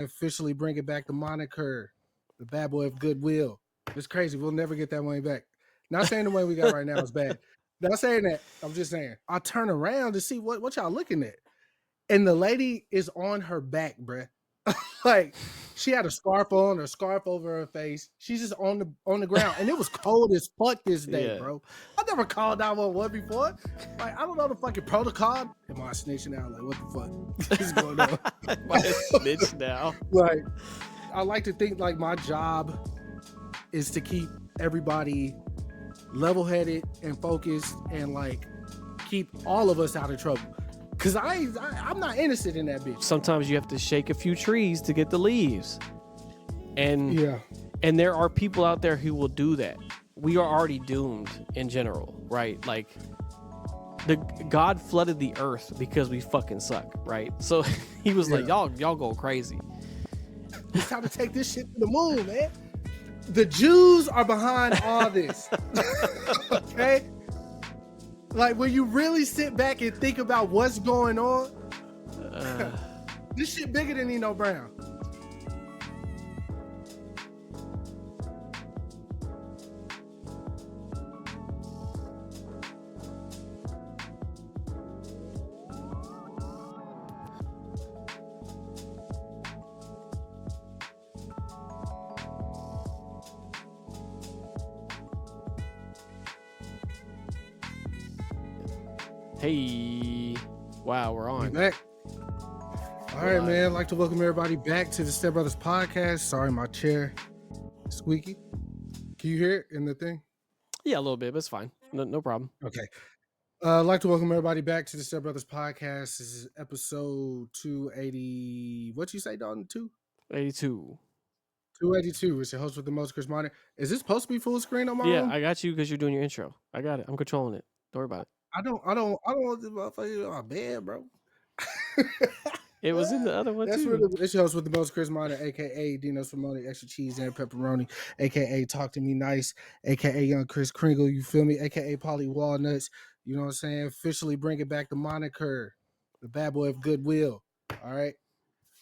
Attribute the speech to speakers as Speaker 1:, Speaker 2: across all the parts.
Speaker 1: Officially bringing back the moniker, the bad boy of Goodwill. It's crazy. We'll never get that money back. Not saying the money we got right now is bad. Not saying that. I'm just saying. I turn around to see what y'all looking at. And the lady is on her back, bruh. Like she had a scarf on, a scarf over her face. She's just on the ground. And it was cold as fuck this day,
Speaker 2: Yeah.
Speaker 1: bro. I've never called 911 before. Like, I don't know the fucking protocol. Am I snitching out? Like, what the fuck is going on?
Speaker 2: Am I a snitch now?
Speaker 1: Like, I like to think like my job is to keep everybody level-headed and focused and like keep all of us out of trouble. Cause I'm not innocent in that bitch.
Speaker 2: Sometimes you have to shake a few trees to get the leaves. And there are people out there who will do that. We are already doomed in general, right? Like God flooded the earth because we fucking suck, right? So he was like, y'all go crazy.
Speaker 1: It's time to take this shit to the moon, man. The Jews are behind all this. Okay? Like, when you really sit back and think about what's going on, this shit bigger than Nino Brown.
Speaker 2: Hey, wow, we're on.
Speaker 1: Back. All right, man. I'd like to welcome everybody back to the Step Brothers podcast. Sorry, my chair squeaky. Can you hear it in the thing?
Speaker 2: Yeah, a little bit, but it's fine. No problem.
Speaker 1: Okay. I'd like to welcome everybody back to the Step Brothers podcast. This is episode 280. What you say, Dalton?
Speaker 2: 82.
Speaker 1: 282. It's your host with the most, Chris Minor. Is this supposed to be full screen on my
Speaker 2: Yeah,
Speaker 1: room?
Speaker 2: I got you because you're doing your intro. I got it. I'm controlling it. Don't worry about it.
Speaker 1: I don't want this motherfucker in my bed, bro.
Speaker 2: It was in the other one too.
Speaker 1: It's your host with the most, Chris Minor, aka Dino Simone, extra cheese and pepperoni, aka Talk to Me Nice, aka Young Chris Kringle, you feel me, aka Polly Walnuts. You know what I'm saying? Officially bringing back the moniker, the bad boy of Goodwill. All right,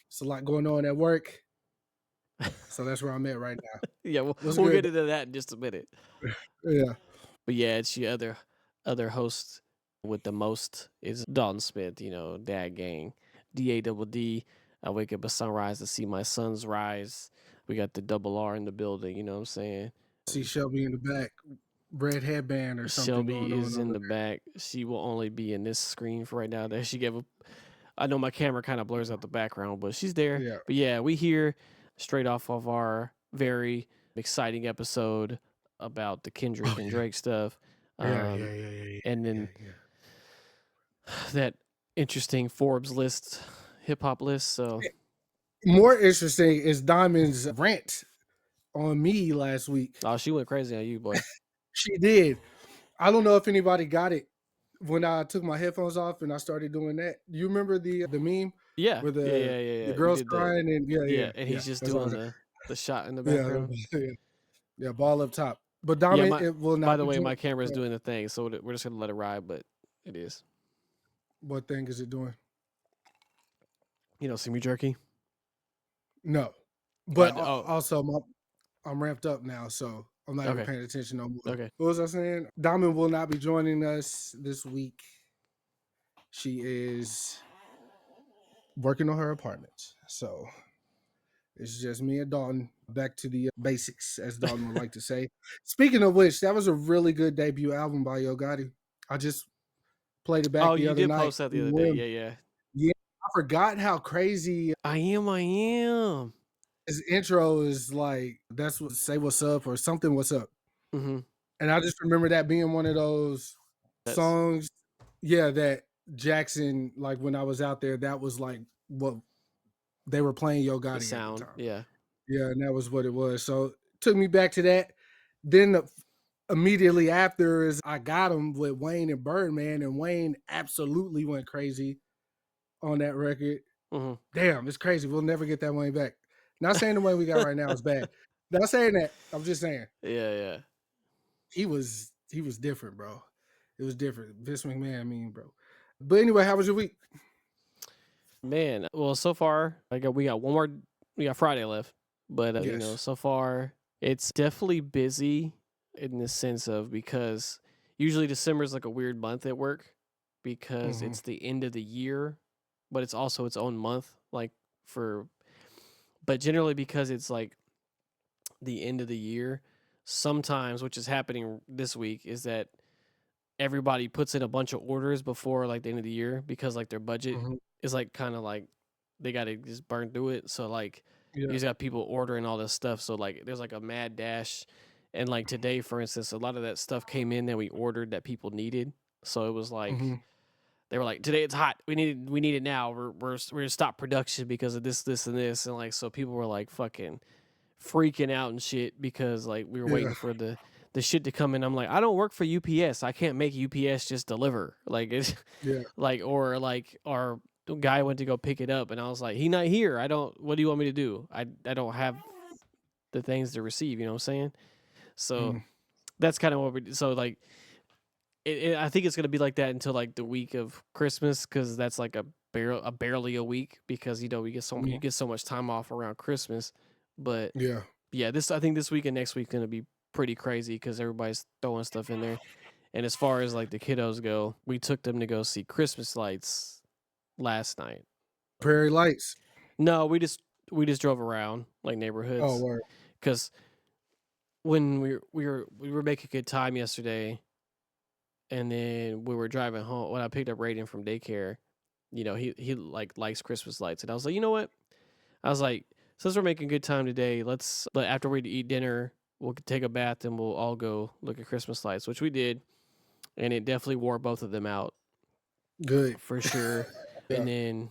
Speaker 1: it's a lot going on at work, so that's where I'm at right now.
Speaker 2: Yeah, we'll get into that in just a minute.
Speaker 1: Yeah,
Speaker 2: but yeah, it's your other host with the most is Dalton Smith. You know, Dad Gang, DADD. I wake up at sunrise to see my sons rise. We got the double R in the building. You know what I'm saying?
Speaker 1: See Shelby in the back, red headband or something.
Speaker 2: Shelby is in the back. She will only be in this screen for right now. That she gave a. I know my camera kind of blurs out the background, but she's there.
Speaker 1: Yeah.
Speaker 2: But yeah, we here straight off of our very exciting episode about the Kendrick and Drake stuff.
Speaker 1: Yeah.
Speaker 2: And then that interesting Forbes list, hip hop list. So
Speaker 1: more interesting is Diamond's rant on me last week.
Speaker 2: Oh, she went crazy on you, boy.
Speaker 1: She did. I don't know if anybody got it when I took my headphones off and I started doing that. You remember the meme?
Speaker 2: Yeah.
Speaker 1: Where the girl's crying and
Speaker 2: and he's just doing the shot in the background.
Speaker 1: Yeah, ball up top. But Diamond, it will not.
Speaker 2: By the way, my camera's doing the thing, so we're just gonna let it ride. But it is.
Speaker 1: What thing is it doing?
Speaker 2: You know, see me jerky?
Speaker 1: No, but also I'm ramped up now, so I'm not even paying attention no more.
Speaker 2: Okay.
Speaker 1: What was I saying? Diamond will not be joining us this week. She is working on her apartment, so it's just me and Dalton. Back to the basics, as Dalton would like to say. Speaking of which, that was a really good debut album by Yo Gotti. I just played it back the other night. Oh, you did
Speaker 2: post that the other day.
Speaker 1: Yeah, I forgot how crazy
Speaker 2: I am.
Speaker 1: His intro is like, that's what say what's up or something what's up.
Speaker 2: Mm-hmm.
Speaker 1: And I just remember that being one of those songs, that Jackson, like when I was out there, that was like what they were playing Yo Gotti.
Speaker 2: The sound,
Speaker 1: yeah, and that was what it was. So it took me back to that. Then immediately after is I got him with Wayne and Birdman, and Wayne absolutely went crazy on that record.
Speaker 2: Mm-hmm.
Speaker 1: Damn, it's crazy. We'll never get that money back. Not saying the way we got right now is bad. Not saying that. I'm just saying.
Speaker 2: Yeah.
Speaker 1: He was different, bro. It was different. Vince McMahon, bro. But anyway, how was your week?
Speaker 2: Man, well, so far we got one more We got Friday left, but you know,
Speaker 1: Yes.
Speaker 2: so far it's definitely busy in the sense of because usually December is like a weird month at work because
Speaker 1: Mm-hmm.
Speaker 2: it's the end of the year, but it's also its own month. Like for, but generally because it's like the end of the year, sometimes, which is happening this week, is that everybody puts in a bunch of orders before like the end of the year because like their budget
Speaker 1: Mm-hmm.
Speaker 2: is like kind of like they got to just burn through it. So like you
Speaker 1: Yeah.
Speaker 2: just got people ordering all this stuff. So like there's like a mad dash. And like today, for instance, a lot of that stuff came in that we ordered that people needed. So it was
Speaker 1: Mm-hmm.
Speaker 2: like they were like, today it's hot. We need it now. We're gonna stop production because of this, and this. And like so people were like fucking freaking out and shit because like we were
Speaker 1: Yeah.
Speaker 2: waiting for the shit to come in. I'm like, I don't work for UPS. I can't make UPS just deliver. Like it's
Speaker 1: Yeah.
Speaker 2: like or like our guy went to go pick it up and I was like, he not here. I don't what do you want me to do? I don't have the things to receive, you know what I'm saying? So
Speaker 1: Mm-hmm.
Speaker 2: that's kind of what we so like I think it's gonna be like that until like the week of Christmas because that's like a barely a week because you know you get so much time off around Christmas, but
Speaker 1: Yeah.
Speaker 2: yeah, this I think this week and next week gonna be pretty crazy because everybody's throwing stuff in there. And as far as like the kiddos go, we took them to go see Christmas lights last night.
Speaker 1: Prairie Lights.
Speaker 2: No, we just drove around like
Speaker 1: Oh,
Speaker 2: neighborhoods
Speaker 1: word.
Speaker 2: because when we were making good time yesterday, and then we were driving home when I picked up Raiden from daycare. You know, he like likes Christmas lights, and I was like, you know what? I was like, since we're making good time today, let's after we eat dinner, we'll take a bath and we'll all go look at Christmas lights, which we did, and it definitely wore both of them out
Speaker 1: Good.
Speaker 2: for sure.
Speaker 1: Yeah.
Speaker 2: And then,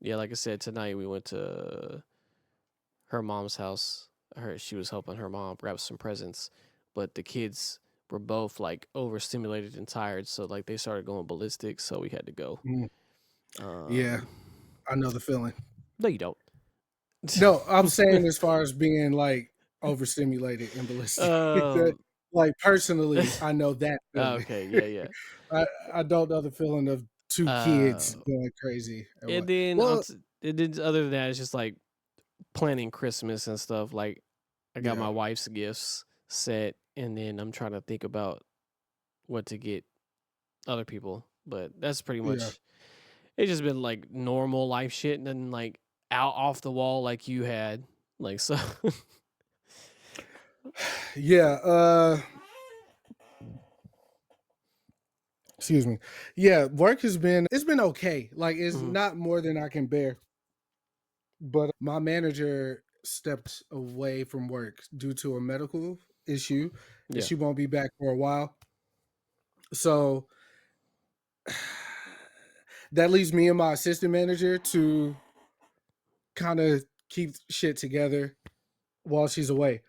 Speaker 2: yeah, like I said, tonight we went to her mom's house. She was helping her mom grab some presents, but the kids were both like overstimulated and tired, so like they started going ballistic, so we had to go.
Speaker 1: Mm. Yeah.
Speaker 2: Um,
Speaker 1: I know the feeling.
Speaker 2: no, you don't.
Speaker 1: No, I'm saying as far as being like overstimulated and ballistic.
Speaker 2: um,
Speaker 1: Like personally, I know that feeling.
Speaker 2: okay, yeah, yeah.
Speaker 1: I I don't know the feeling of two
Speaker 2: Uh,
Speaker 1: kids going crazy at
Speaker 2: and
Speaker 1: once.
Speaker 2: then
Speaker 1: Well,
Speaker 2: other than that, it's just like planning Christmas and stuff. Like I got my
Speaker 1: yeah,
Speaker 2: wife's gifts set, and then I'm trying to think about what to get other people. But that's pretty
Speaker 1: yeah,
Speaker 2: much. It's just been like normal life shit, and then like out off the wall like you had, like so.
Speaker 1: yeah. Excuse me. Yeah, work has been it's been okay. Like it's
Speaker 2: Mhm.
Speaker 1: not more than I can bear. But my manager stepped away from work due to a medical issue, and
Speaker 2: Yeah,
Speaker 1: she won't be back for a while. So that leaves me and my assistant manager to kind of keep shit together while she's away.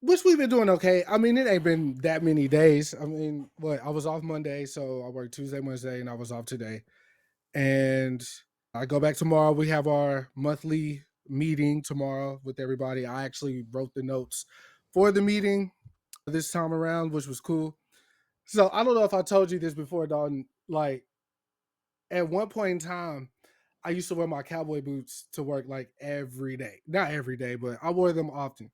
Speaker 1: Which we've been doing okay. I mean, it ain't been that many days. I mean, what I was off Monday, so I worked Tuesday, Wednesday, and I was off today. And I go back tomorrow. We have our monthly meeting tomorrow with everybody. I actually wrote the notes for the meeting this time around, which was cool. So I don't know if I told you this before, Dalton. Like at one point in time, I used to wear my cowboy boots to work like every day. Not every day, but I wore them often.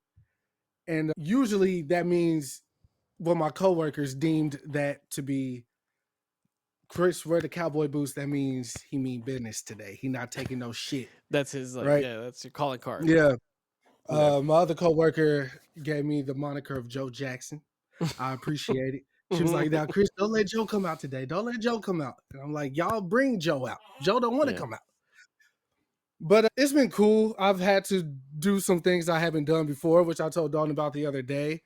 Speaker 1: And usually that means what my coworkers deemed that to be Chris wear the cowboy boots. That means he mean business today. He not taking no shit,
Speaker 2: that's his like
Speaker 1: right?
Speaker 2: yeah, that's your calling card.
Speaker 1: Yeah.
Speaker 2: Yeah.
Speaker 1: My other coworker gave me the moniker of Joe Jackson. I appreciate it. She was like, "Now, Chris, don't let Joe come out today. Don't let Joe come out." And I'm like, "Y'all bring Joe out. Joe don't want to
Speaker 2: Yeah.
Speaker 1: come out." But it's been cool. I've had to do some things I haven't done before, which I told Dawn about the other day.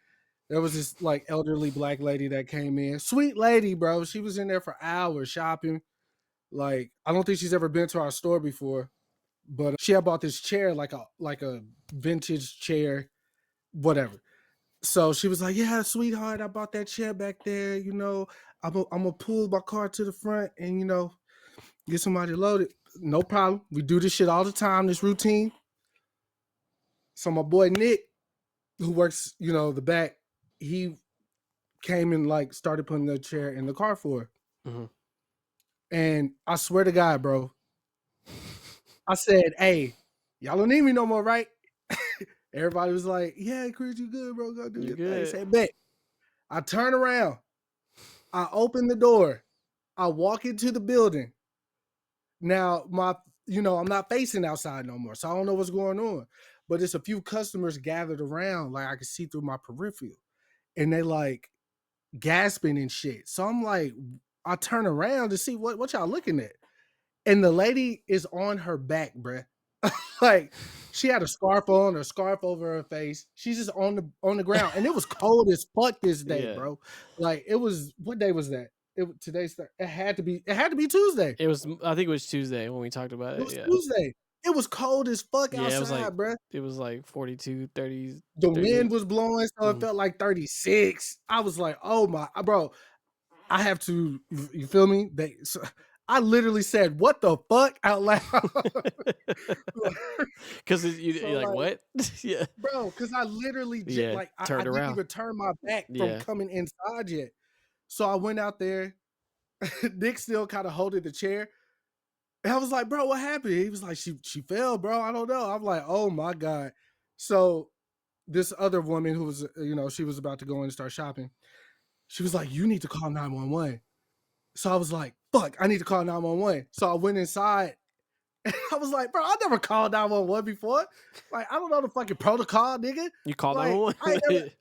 Speaker 1: There was this like elderly black lady that came in. Sweet lady, bro. She was in there for hours shopping. Like, I don't think she's ever been to our store before, but she had bought this chair, like a vintage chair, whatever. So she was like, "Yeah, sweetheart, I bought that chair back there. You know, I'm gonna pull my car to the front and get somebody loaded. No problem. We do this shit all the time. This routine." So my boy Nick, who works, the back, he came and like started putting the chair in the car for her.
Speaker 2: Mhm.
Speaker 1: And I swear to God, bro, I said, "Hey, y'all don't need me no more, right?" Everybody was like, "Yeah, Chris, you good, bro? Go do
Speaker 2: You
Speaker 1: your thing." I
Speaker 2: good?
Speaker 1: said, "Bet." I turn around. I open the door. I walk into the building. Now, I'm not facing outside no more, so I don't know what's going on. But it's a few customers gathered around, like I can see through my peripheral, and they like gasping and shit. So I'm like, I turn around to see what y'all looking at, and the lady is on her back, bruh. Like she had a scarf on, a scarf over her face. She's just on the ground, and it was cold as fuck this day,
Speaker 2: Yeah.
Speaker 1: bro. Like it was. What day was that? It had to be Tuesday.
Speaker 2: It was. I think it was Tuesday when we talked about
Speaker 1: It
Speaker 2: it.
Speaker 1: was
Speaker 2: Yeah.
Speaker 1: Tuesday. It was cold as fuck
Speaker 2: Yeah.
Speaker 1: outside, bruh.
Speaker 2: It was like 42, 30,
Speaker 1: The
Speaker 2: 38.
Speaker 1: wind was blowing, so it
Speaker 2: Mhm.
Speaker 1: felt like 36. I was like, oh my, bro, I have to, you feel me? I literally said, what the fuck out loud.
Speaker 2: Because
Speaker 1: So,
Speaker 2: you're like,
Speaker 1: like,
Speaker 2: what? Yeah.
Speaker 1: bro, because I literally,
Speaker 2: Yeah.
Speaker 1: like, I
Speaker 2: Turned
Speaker 1: didn't
Speaker 2: around.
Speaker 1: even turn my back from
Speaker 2: Yeah.
Speaker 1: coming inside yet. So I went out there. Nick still kind of holding the chair. And I was like, bro, what happened? He was like, she fell, bro. I don't know. I'm like, oh my God. So this other woman who was, she was about to go in and start shopping. She was like, you need to call 911. So I was like, fuck, I need to call 911. So I went inside. And I was like, bro, I never called 911 before. Like, I don't know the fucking protocol, nigga.
Speaker 2: You called
Speaker 1: Like, I ain't never,
Speaker 2: 911.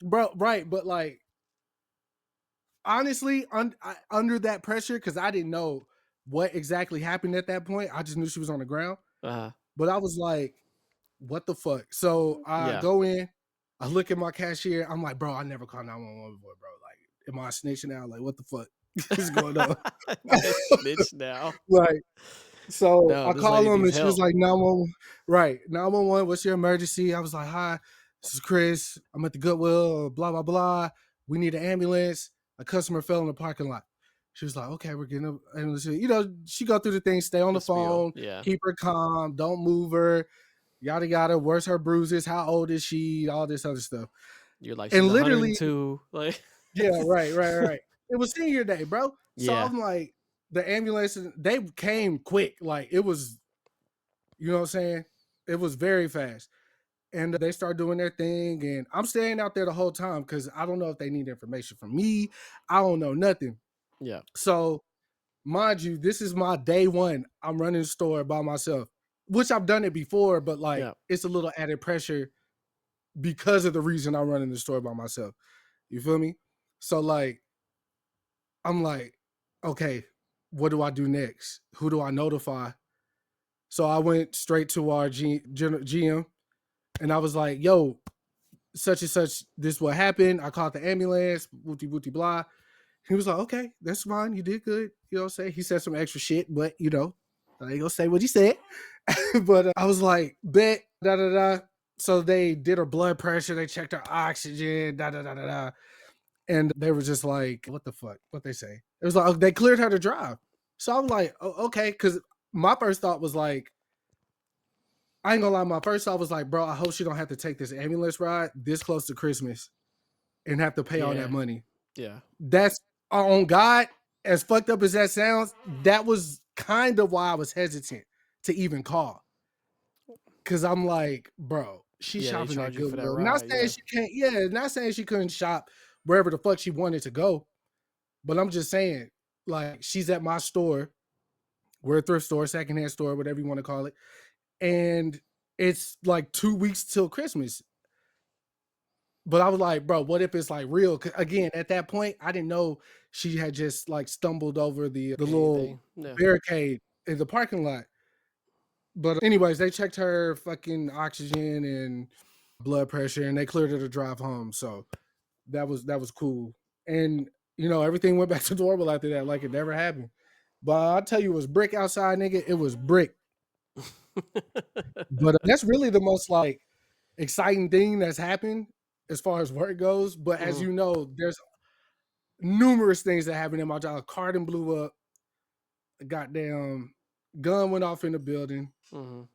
Speaker 1: bro, right. But like, honestly, under that pressure, because I didn't know what exactly happened at that point. I just knew she was on the ground.
Speaker 2: Uh-huh.
Speaker 1: But I was like, what the fuck? So I
Speaker 2: Yeah.
Speaker 1: go in, I look at my cashier. I'm like, bro, I never called 911 before, bro. Like, am I snitching out? Like, what the fuck is going on?
Speaker 2: You're a snitch now.
Speaker 1: Like, so
Speaker 2: No,
Speaker 1: I
Speaker 2: this
Speaker 1: call
Speaker 2: lady
Speaker 1: him
Speaker 2: needs
Speaker 1: and she was
Speaker 2: help.
Speaker 1: like, 911. Right. 911, what's your emergency? I was like, hi, this is Chris. I'm at the Goodwill, blah, blah, blah. We need an ambulance. A customer fell in the parking lot. She was like, okay, we're getting an ambulance. She go through the thing, stay on
Speaker 2: The
Speaker 1: the
Speaker 2: spiel.
Speaker 1: phone,
Speaker 2: Yeah.
Speaker 1: keep her calm, don't move her, yada, yada. Where's her bruises? How old is she? All this other stuff.
Speaker 2: You're like, she's
Speaker 1: And literally,
Speaker 2: 102. Like,
Speaker 1: yeah, right. It was senior day, bro. So
Speaker 2: yeah.
Speaker 1: I'm like, the ambulance, they came quick. Like, it was, you know what I'm saying? It was very fast. And they start doing their thing. And I'm staying out there the whole time because I don't know if they need information from me. I don't know nothing.
Speaker 2: Yeah.
Speaker 1: So, mind you, this is my day one. I'm running the store by myself, which I've done it before, but like
Speaker 2: Yeah.
Speaker 1: it's a little added pressure because of the reason I'm running the store by myself. You feel me? So, like, I'm like, okay, what do I do next? Who do I notify? So I went straight to our GM and I was like, yo, such and such, this what happened. I called the ambulance, wooty wooty blah. He was like, okay, that's fine. You did good. You know what I'm saying? He said some extra shit, but I ain't gonna say what he said. But I was like, bet, da da da. So they did her blood pressure, they checked her oxygen, da da da da da. And they were just like, what the fuck? What they say? It was like, oh, they cleared her to drive. So I'm like, oh, okay, because my first thought was like, I ain't gonna lie, my first thought was like, bro, I hope she don't have to take this ambulance ride this close to Christmas and have to pay all that
Speaker 2: Yeah.
Speaker 1: money.
Speaker 2: Yeah.
Speaker 1: That's on God, as fucked up as that sounds, that was kind of why I was hesitant to even call. Cause I'm like, bro, she's
Speaker 2: Yeah. They
Speaker 1: shopping at
Speaker 2: charge you for that
Speaker 1: Goodwill. Not
Speaker 2: ride.
Speaker 1: saying
Speaker 2: Yeah.
Speaker 1: she can't, yeah, not saying she couldn't shop wherever the fuck she wanted to go. But I'm just saying, like, she's at my store. We're a thrift store, secondhand store, whatever you want to call it. And it's like 2 weeks till Christmas. But I was like, bro, what if it's like real? 'Cause again, at that point, I didn't know she had just like stumbled over the little
Speaker 2: Anything. Yeah.
Speaker 1: barricade in the parking lot. But anyways, they checked her fucking oxygen and blood pressure, and they cleared her to drive home. So that was cool. And everything went back to normal after that, like it never happened. But I tell you, it was brick outside, nigga. It was brick. But that's really the most like exciting thing that's happened as far as work goes. But as
Speaker 2: Mhm.
Speaker 1: you know, there's numerous things that happened in my job. A carton blew up. A goddamn gun went off in the building.
Speaker 2: Mhm.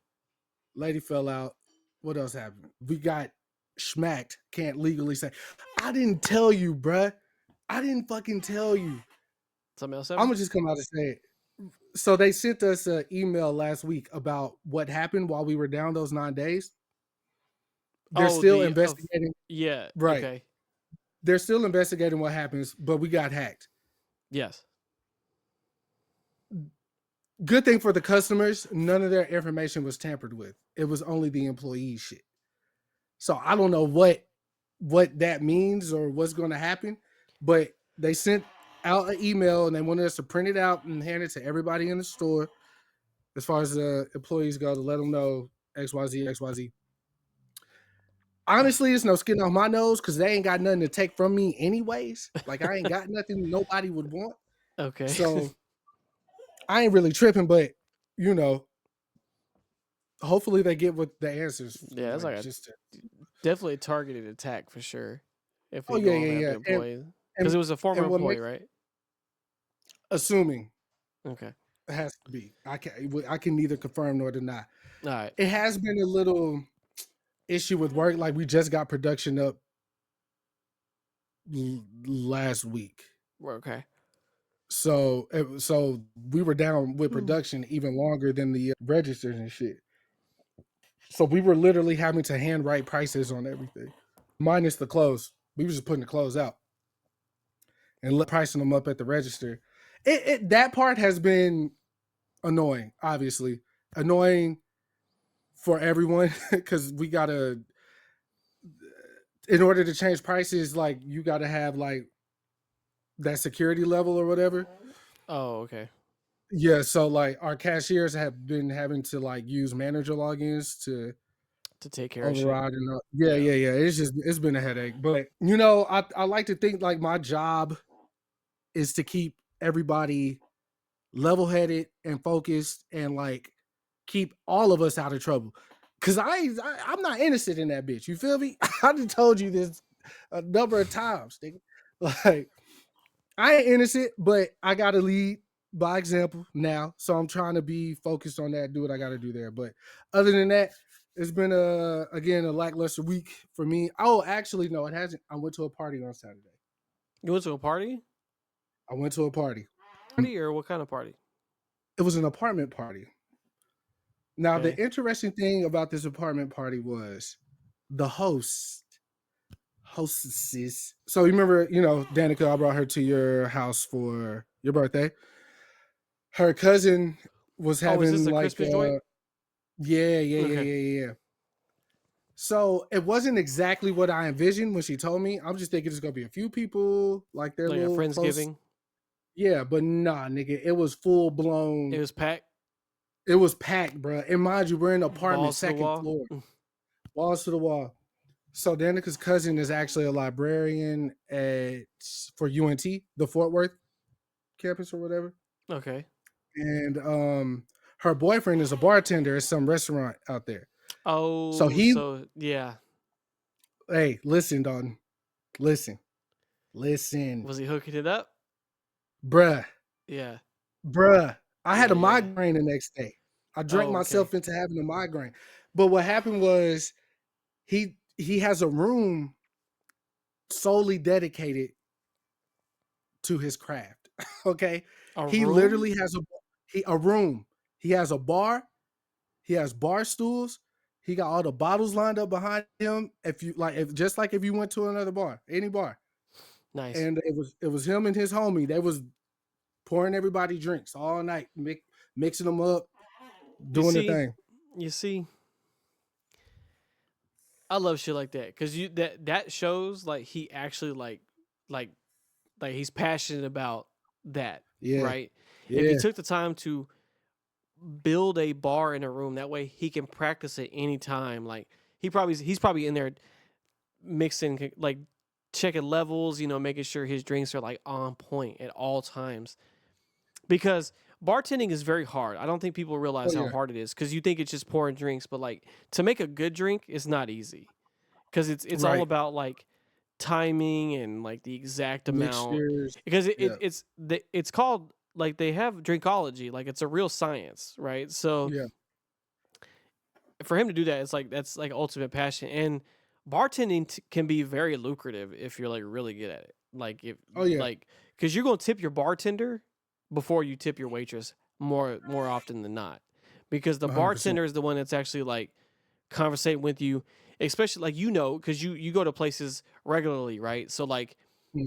Speaker 1: Lady fell out. What else happened? We got smacked. Can't legally say. I didn't tell you, bruh. I didn't fucking tell you.
Speaker 2: Something else
Speaker 1: I'm
Speaker 2: happened?
Speaker 1: gonna just come out and say it. So they sent us an email last week about what happened while we were down those 9 days. They're
Speaker 2: Oh,
Speaker 1: still investigating.
Speaker 2: yeah.
Speaker 1: Right.
Speaker 2: Okay.
Speaker 1: They're still investigating what happens, but we got hacked.
Speaker 2: Yes.
Speaker 1: Good thing for the customers, none of their information was tampered with. It was only the employee shit. So I don't know what that means or what's going to happen, but they sent out an email and they wanted us to print it out and hand it to everybody in the store as far as the employees go to let them know XYZ, XYZ. Honestly, it's no skin off my nose because they ain't got nothing to take from me anyways. Like I ain't got nothing nobody would want.
Speaker 2: Okay.
Speaker 1: So I ain't really tripping, but you know, hopefully they get what the answers
Speaker 2: Yeah, it's
Speaker 1: like
Speaker 2: like a
Speaker 1: just to,
Speaker 2: definitely a targeted attack for sure. If
Speaker 1: oh
Speaker 2: we
Speaker 1: yeah,
Speaker 2: go off
Speaker 1: yeah,
Speaker 2: after
Speaker 1: yeah.
Speaker 2: employees, because
Speaker 1: And
Speaker 2: it was a former
Speaker 1: and what
Speaker 2: employee,
Speaker 1: makes
Speaker 2: right?
Speaker 1: assuming
Speaker 2: Okay.
Speaker 1: it has to be. I can neither confirm nor deny.
Speaker 2: All right.
Speaker 1: It has been a little issue with work. Like we just got production up last week.
Speaker 2: Okay.
Speaker 1: So we were down with production even longer than the registers and shit. So we were literally having to handwrite prices on everything, minus the clothes. We were just putting the clothes out and pricing them up at the register. That part has been annoying, obviously annoying for everyone because we gotta, in order to change prices, like you gotta have like that security level or whatever.
Speaker 2: Oh, okay.
Speaker 1: Yeah, so like our cashiers have been having to like use manager logins to
Speaker 2: To take care of shit.
Speaker 1: override and yeah,
Speaker 2: Yeah.
Speaker 1: yeah, yeah. It's been a headache, but you know, I like to think like my job is to keep everybody level headed and focused and like keep all of us out of trouble. Cause I'm not innocent in that bitch. You feel me? I just told you this a number of times, nigga. Like I ain't innocent, but I gotta lead by example now. So I'm trying to be focused on that, do what I gotta do there. But other than that, it's been a lackluster week for me. Oh, actually, no, it hasn't. I went to a party on Saturday.
Speaker 2: You went to a party?
Speaker 1: I went to a party.
Speaker 2: Party or what kind of party?
Speaker 1: It was an apartment party. Now, the
Speaker 2: Okay.
Speaker 1: interesting thing about this apartment party was the hostesses. So you remember, Danica, I brought her to your house for your birthday. Her cousin was
Speaker 2: Oh, is this
Speaker 1: having
Speaker 2: the
Speaker 1: like
Speaker 2: Christmas joint?
Speaker 1: yeah, yeah, yeah,
Speaker 2: Okay.
Speaker 1: yeah, yeah. So it wasn't exactly what I envisioned when she told me. I'm just thinking it's gonna be a few people, like their
Speaker 2: Like a
Speaker 1: little close.
Speaker 2: Friendsgiving.
Speaker 1: Yeah, but nah, nigga, it was full
Speaker 2: It
Speaker 1: blown.
Speaker 2: was packed.
Speaker 1: It was packed, bro. And mind you, we're in an apartment,
Speaker 2: Balls to the
Speaker 1: second
Speaker 2: wall.
Speaker 1: floor, walls to the wall. So Danica's cousin is actually a librarian for UNT, the Fort Worth campus or whatever.
Speaker 2: Okay.
Speaker 1: And her boyfriend is a bartender at some restaurant out there. So
Speaker 2: Oh, so yeah.
Speaker 1: hey, listen, Dalton, listen, listen,
Speaker 2: Was he hooking it up?
Speaker 1: bruh,
Speaker 2: Yeah.
Speaker 1: bruh. I had
Speaker 2: Yeah.
Speaker 1: a
Speaker 2: Yeah.
Speaker 1: migraine the next day. I drank
Speaker 2: Oh, okay.
Speaker 1: myself into having a migraine. But what happened was he has a room solely dedicated to his craft. Okay,
Speaker 2: A
Speaker 1: he
Speaker 2: room?
Speaker 1: literally has a room. He has a bar. He has bar stools. He got all the bottles lined up behind him. If you like, if just like if you went to another bar, any bar,
Speaker 2: Nice.
Speaker 1: and it was him and his homie. They was pouring everybody drinks all night, mixing them up,
Speaker 2: You
Speaker 1: doing the
Speaker 2: see,
Speaker 1: thing.
Speaker 2: you see, I love shit like that because that shows like he actually like like he's passionate about that,
Speaker 1: Yeah,
Speaker 2: right? If he
Speaker 1: yeah,
Speaker 2: took the time to build a bar in a room, that way he can practice it anytime. Like he's probably in there mixing like checking levels, making sure his drinks are like on point at all times. Because bartending is very hard. I don't think people
Speaker 1: oh
Speaker 2: realize how
Speaker 1: yeah,
Speaker 2: hard it is because you think it's just pouring drinks, but like to make a good drink is not easy because it's all
Speaker 1: right.
Speaker 2: about like timing and like the exact amount
Speaker 1: Mixtures.
Speaker 2: because
Speaker 1: Yeah,
Speaker 2: it's called like they have drinkology, like it's a real science, right? So
Speaker 1: yeah.
Speaker 2: for him to do that, it's like that's like ultimate passion. And bartending can be very lucrative if you're like really good at it. Like if
Speaker 1: Oh yeah,
Speaker 2: like because you're gonna tip your bartender before you tip your waitress more often than not, because the
Speaker 1: 100%.
Speaker 2: bartender is the one that's actually like conversating with you, especially like, because you go to places regularly, right? So like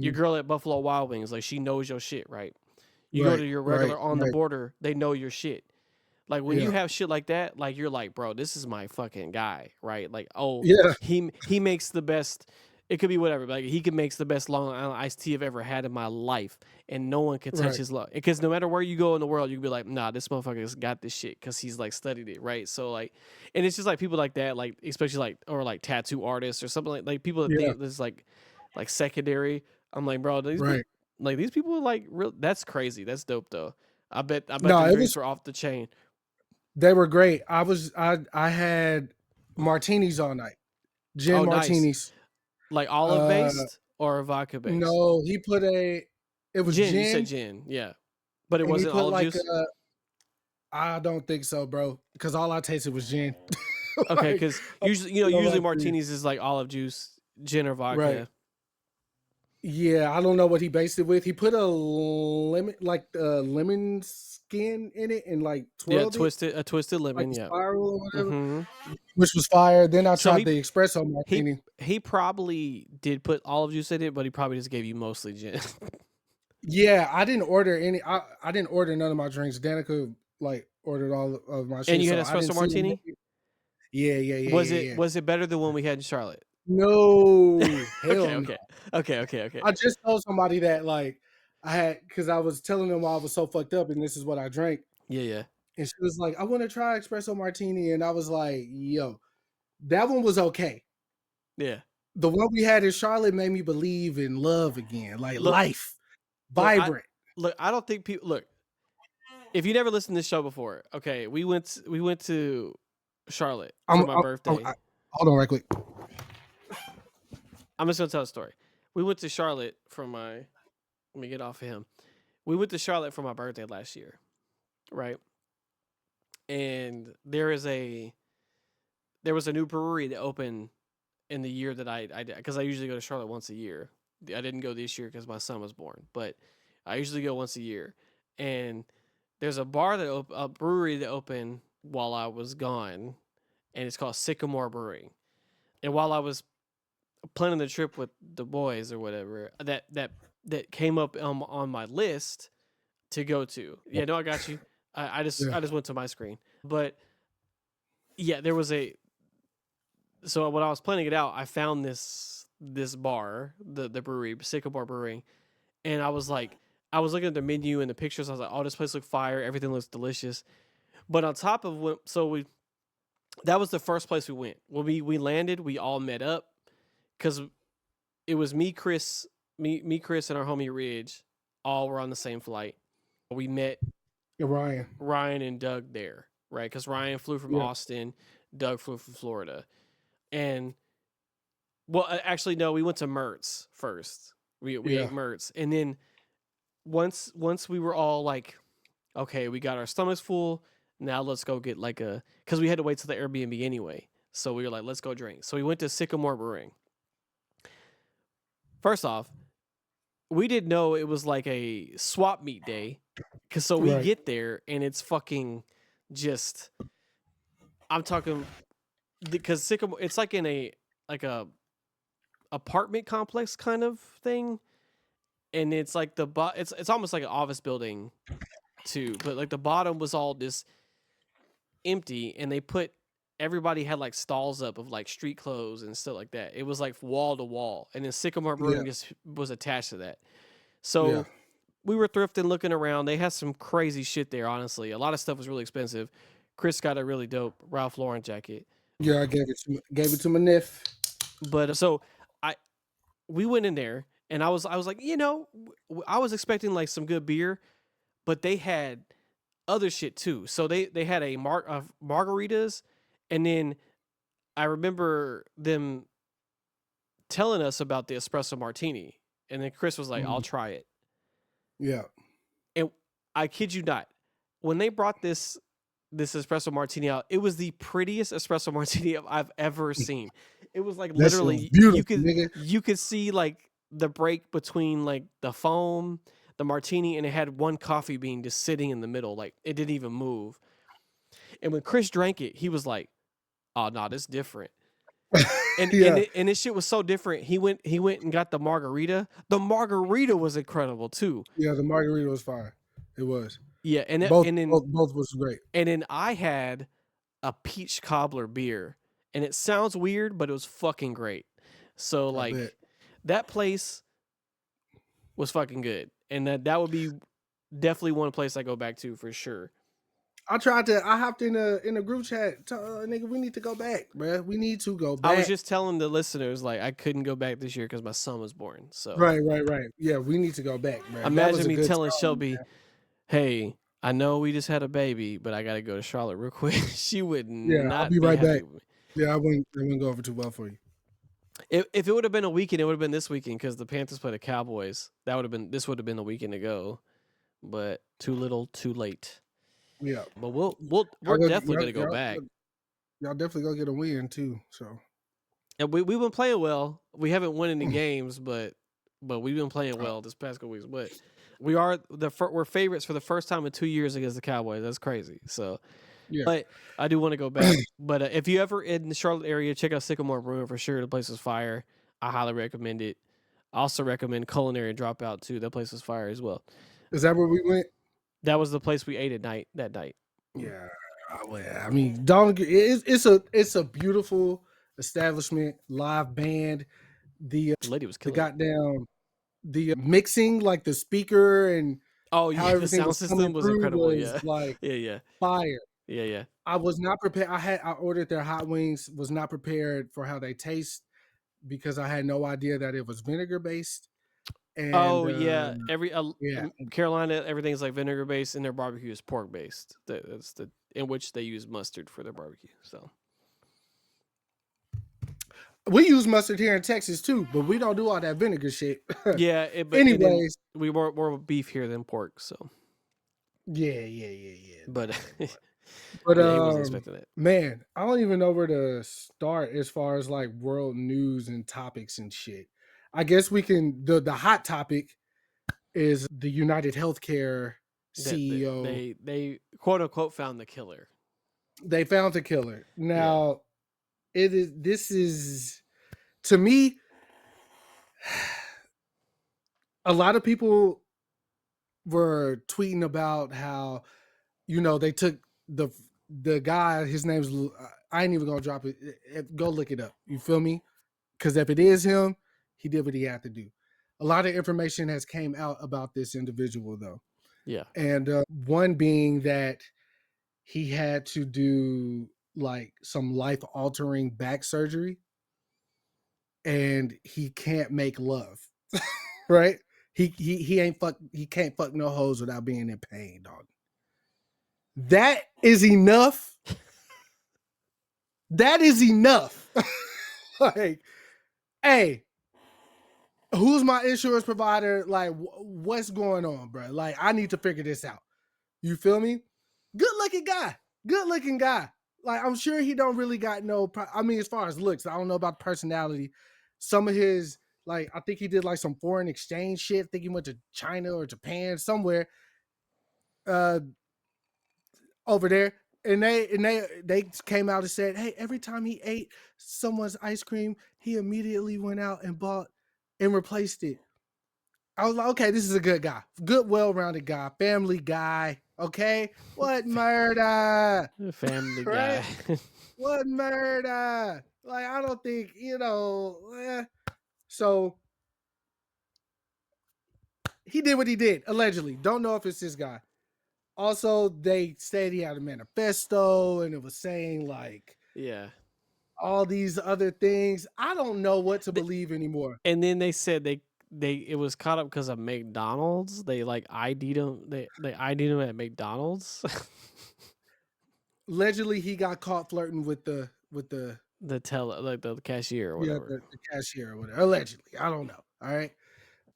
Speaker 2: your
Speaker 1: Mhm.
Speaker 2: girl at Buffalo Wild Wings, like she knows your shit, right? You go
Speaker 1: Right,
Speaker 2: to your
Speaker 1: right,
Speaker 2: regular On the
Speaker 1: right.
Speaker 2: Border, they know your shit. Like when you
Speaker 1: Yeah,
Speaker 2: have shit like that, like you're like, bro, this is my fucking guy, right? Like, oh,
Speaker 1: yeah,
Speaker 2: he makes the best. It could be whatever, but like he can makes the best Long Island iced tea I've ever had in my life, and no one can touch
Speaker 1: right.
Speaker 2: his luck. Because no matter where you go in the world, you can be like, nah, this motherfucker's got this shit because he's like studied it, right? So like, and it's just like people like that, like especially like or like tattoo artists or something like people that
Speaker 1: Yeah,
Speaker 2: think this is like secondary. I'm like, bro,
Speaker 1: right.
Speaker 2: these people are like real. That's crazy. That's dope though. I bet
Speaker 1: No,
Speaker 2: them
Speaker 1: it
Speaker 2: drinks
Speaker 1: was
Speaker 2: were off the chain.
Speaker 1: they were great. I had martinis all night. Gin
Speaker 2: Oh, nice.
Speaker 1: martinis.
Speaker 2: Like olive
Speaker 1: Uh
Speaker 2: based or vodka based?
Speaker 1: no, it was
Speaker 2: Gin. You said
Speaker 1: gin
Speaker 2: gin. Yeah. But it
Speaker 1: and he
Speaker 2: wasn't
Speaker 1: put
Speaker 2: olive
Speaker 1: like
Speaker 2: juice?
Speaker 1: I don't think so, bro, because all I tasted was gin.
Speaker 2: Okay,
Speaker 1: Like,
Speaker 2: because
Speaker 1: I'm
Speaker 2: usually,
Speaker 1: not gonna lie
Speaker 2: usually
Speaker 1: to you.
Speaker 2: martinis is like olive juice, gin or
Speaker 1: Right.
Speaker 2: vodka.
Speaker 1: Yeah, I don't know what he based it with. He put a lemon skin in it and like
Speaker 2: Yeah,
Speaker 1: twirled it
Speaker 2: a twisted
Speaker 1: like
Speaker 2: lemon.
Speaker 1: a
Speaker 2: Yeah.
Speaker 1: spiral or whatever,
Speaker 2: hmm
Speaker 1: which was fire. Then I
Speaker 2: So
Speaker 1: tried the espresso
Speaker 2: he
Speaker 1: martini.
Speaker 2: he probably did put olive juice in it, but he probably just gave you mostly gin.
Speaker 1: Yeah, I didn't order any. I didn't order none of my drinks. Danica like ordered all of my
Speaker 2: And
Speaker 1: shit,
Speaker 2: you had
Speaker 1: so I
Speaker 2: espresso
Speaker 1: didn't see the
Speaker 2: martini.
Speaker 1: menu. Yeah, yeah, yeah, yeah, yeah.
Speaker 2: Was it better than one we had in Charlotte?
Speaker 1: No, hell
Speaker 2: Okay,
Speaker 1: no.
Speaker 2: okay, okay, okay, okay.
Speaker 1: I just told somebody that like I had because I was telling them why I was so fucked up and this is what I drank.
Speaker 2: Yeah, yeah,
Speaker 1: And she was like, I want to try espresso martini. And I was like, yo, that one was okay.
Speaker 2: yeah.
Speaker 1: The one we had in Charlotte made me believe in love again, like
Speaker 2: Look,
Speaker 1: life,
Speaker 2: look, I
Speaker 1: vibrant.
Speaker 2: look. I don't think people look. If you never listened to this show before, okay, we went to Charlotte for my birthday.
Speaker 1: Hold on right quick.
Speaker 2: I'm just gonna tell a story. We went to Charlotte for my. Let me get off of him. We went to Charlotte for my birthday last year, right? And there was a new brewery that opened in the year that I because I usually go to Charlotte once a year. I didn't go this year because my son was born, but I usually go once a year. And there's a a brewery that opened while I was gone, and it's called Sycamore Brewing. And while I was planning the trip with the boys or whatever, that came up on my list to go to. Yeah, no, I got you.
Speaker 1: Yeah,
Speaker 2: I just went to my screen, but yeah, there was a. So when I was planning it out, I found this bar, the brewery, Sycamore Brewing, and I was like, I was looking at the menu and the pictures. I was like, oh, this place looks fire. Everything looks delicious. But on top of what, so we that was the first place we went. When we landed, we all met up because it was Chris, and our homie Ridge, all were on the same flight. We met
Speaker 1: Ryan.
Speaker 2: Ryan and Doug there, right? Because Ryan flew from
Speaker 1: Yeah,
Speaker 2: Austin, Doug flew from Florida, and well, actually no, we went to Mertz first. We
Speaker 1: yeah,
Speaker 2: ate Mertz, and then once we were all like, okay, we got our stomachs full. Now let's go get like because we had to wait till the Airbnb anyway. So we were like, let's go drink. So we went to Sycamore Brewing. First off, we didn't know it was like a swap meet day. Cause so we
Speaker 1: right.
Speaker 2: get there and it's fucking just I'm talking because Sycamore it's like in a apartment complex kind of thing. And it's like it's almost like an office building too. But like the bottom was all this empty and they put everybody had like stalls up of like street clothes and stuff like that. It was like wall to wall. And then Sycamore
Speaker 1: Yeah,
Speaker 2: Brewing just was attached to that.
Speaker 1: yeah,
Speaker 2: So we were thrifting, looking around. They had some crazy shit there, honestly. A lot of stuff was really expensive. Chris got a really dope Ralph Lauren jacket.
Speaker 1: yeah. I gave it to my nephew.
Speaker 2: But so I we went in there and I was like, I was expecting like some good beer, but they had other shit too. So they had margaritas, and then I remember them telling us about the espresso martini, and then Chris was like, "I'll
Speaker 1: Mhm.
Speaker 2: try it."
Speaker 1: Yeah,
Speaker 2: And I kid you not, when they brought this espresso martini out, it was the prettiest espresso martini I've ever seen. It was like
Speaker 1: that shit was
Speaker 2: literally
Speaker 1: beautiful, nigga.
Speaker 2: you could see like the break between like the foam. the martini, and it had one coffee bean just sitting in the middle, like it didn't even move. And when Chris drank it, he was like, "Oh no, this different." And
Speaker 1: Yeah.
Speaker 2: and this shit was so different. He went and got the margarita. The margarita was incredible too.
Speaker 1: Yeah, the margarita was fire. It was.
Speaker 2: Yeah, and
Speaker 1: Both
Speaker 2: and then
Speaker 1: both was great.
Speaker 2: and then I had a peach cobbler beer, and it sounds weird, but it was fucking great. So
Speaker 1: I bet.
Speaker 2: like that place was fucking good, and that would be definitely one place I go back to for sure.
Speaker 1: I hopped in a group chat. Nigga, we need to go back, bruh. We need to go back.
Speaker 2: I was just telling the listeners like I couldn't go back this year because my son was born. So
Speaker 1: Right. Yeah, we need to go back, bruh.
Speaker 2: imagine me telling
Speaker 1: time,
Speaker 2: Shelby,
Speaker 1: man.
Speaker 2: "Hey, I know we just had a baby, but I got to go to Charlotte real quick." She would
Speaker 1: Yeah, I'll be
Speaker 2: not be
Speaker 1: right
Speaker 2: happy
Speaker 1: back.
Speaker 2: with me.
Speaker 1: Yeah, I wouldn't go over too well for you.
Speaker 2: If it would have been a weekend, it would have been this weekend because the Panthers play the Cowboys. This would have been the weekend to go, but too little, too late.
Speaker 1: Yeah,
Speaker 2: But we're definitely gonna go back.
Speaker 1: Y'all definitely go get a win too. So,
Speaker 2: And we've been playing well. We haven't won any games, but we've been playing well this past couple weeks. But we're favorites for the first time in 2 years against the Cowboys. That's crazy. So,
Speaker 1: yeah.
Speaker 2: but I do want to go back. But if you ever in the Charlotte area, check out Sycamore Brewing for sure. The place is fire. I highly recommend it. I also recommend Culinary Dropout too. That place is fire as well.
Speaker 1: Is that where we went?
Speaker 2: That was the place we ate that night.
Speaker 1: Yeah. I mean, it's a beautiful establishment, live band. The
Speaker 2: lady was killing
Speaker 1: goddamn the mixing, like the speaker and
Speaker 2: how
Speaker 1: how
Speaker 2: the
Speaker 1: everything
Speaker 2: sound
Speaker 1: was coming
Speaker 2: system was
Speaker 1: through
Speaker 2: incredible.
Speaker 1: was
Speaker 2: Yeah,
Speaker 1: like
Speaker 2: yeah.
Speaker 1: fire.
Speaker 2: Yeah.
Speaker 1: I was not prepared. I ordered their hot wings. Was not prepared for how they taste because I had no idea that it was vinegar based. And
Speaker 2: yeah,
Speaker 1: yeah,
Speaker 2: Carolina, everything's like vinegar based, and their barbecue is pork based. That's in which they use mustard for their barbecue. So
Speaker 1: we use mustard here in Texas too, but we don't do all that vinegar shit.
Speaker 2: yeah.
Speaker 1: Anyways,
Speaker 2: we more beef here than pork. So
Speaker 1: yeah.
Speaker 2: but
Speaker 1: But
Speaker 2: yeah, he wasn't expecting that.
Speaker 1: man, I don't even know where to start as far as like world news and topics and shit. I guess we can. The hot topic is the United Healthcare CEO.
Speaker 2: They quote unquote found the killer.
Speaker 1: They found the killer. Now, this is to me. A lot of people were tweeting about how, they took the guy. His name's. I ain't even gonna drop it. Go look it up. You feel me? Because if it is him, he did what he had to do. A lot of information has came out about this individual, though.
Speaker 2: Yeah.
Speaker 1: And one being that he had to do like some life-altering back surgery, and he can't make love, right? He ain't fuck. He can't fuck no hoes without being in pain, dog. That is enough. That is enough. Like, hey, who's my insurance provider? Like, what's going on, bro? Like, I need to figure this out. You feel me? Good looking guy. Like, I'm sure he don't really got no. I mean, as far as looks, I don't know about personality. Some of his, like, I think he did like some foreign exchange shit. I think he went to China or Japan somewhere. Over there. And they came out and said, hey, every time he ate someone's ice cream, he immediately went out and bought and replaced it. I was like, okay, this is a good guy. Good, well-rounded guy. Family guy. Okay? What murder?
Speaker 2: Family
Speaker 1: Right?
Speaker 2: guy.
Speaker 1: What murder? Like, I don't think, So he did what he did, allegedly. Don't know if it's this guy. Also, they said he had a manifesto and it was saying like all these other things. I don't know what to believe anymore.
Speaker 2: And then they said it was caught up because of McDonald's. They like ID'd him. They ID'd him at McDonald's.
Speaker 1: Allegedly, he got caught flirting with the
Speaker 2: the cashier or whatever.
Speaker 1: the cashier or whatever. Allegedly, I don't know. All right,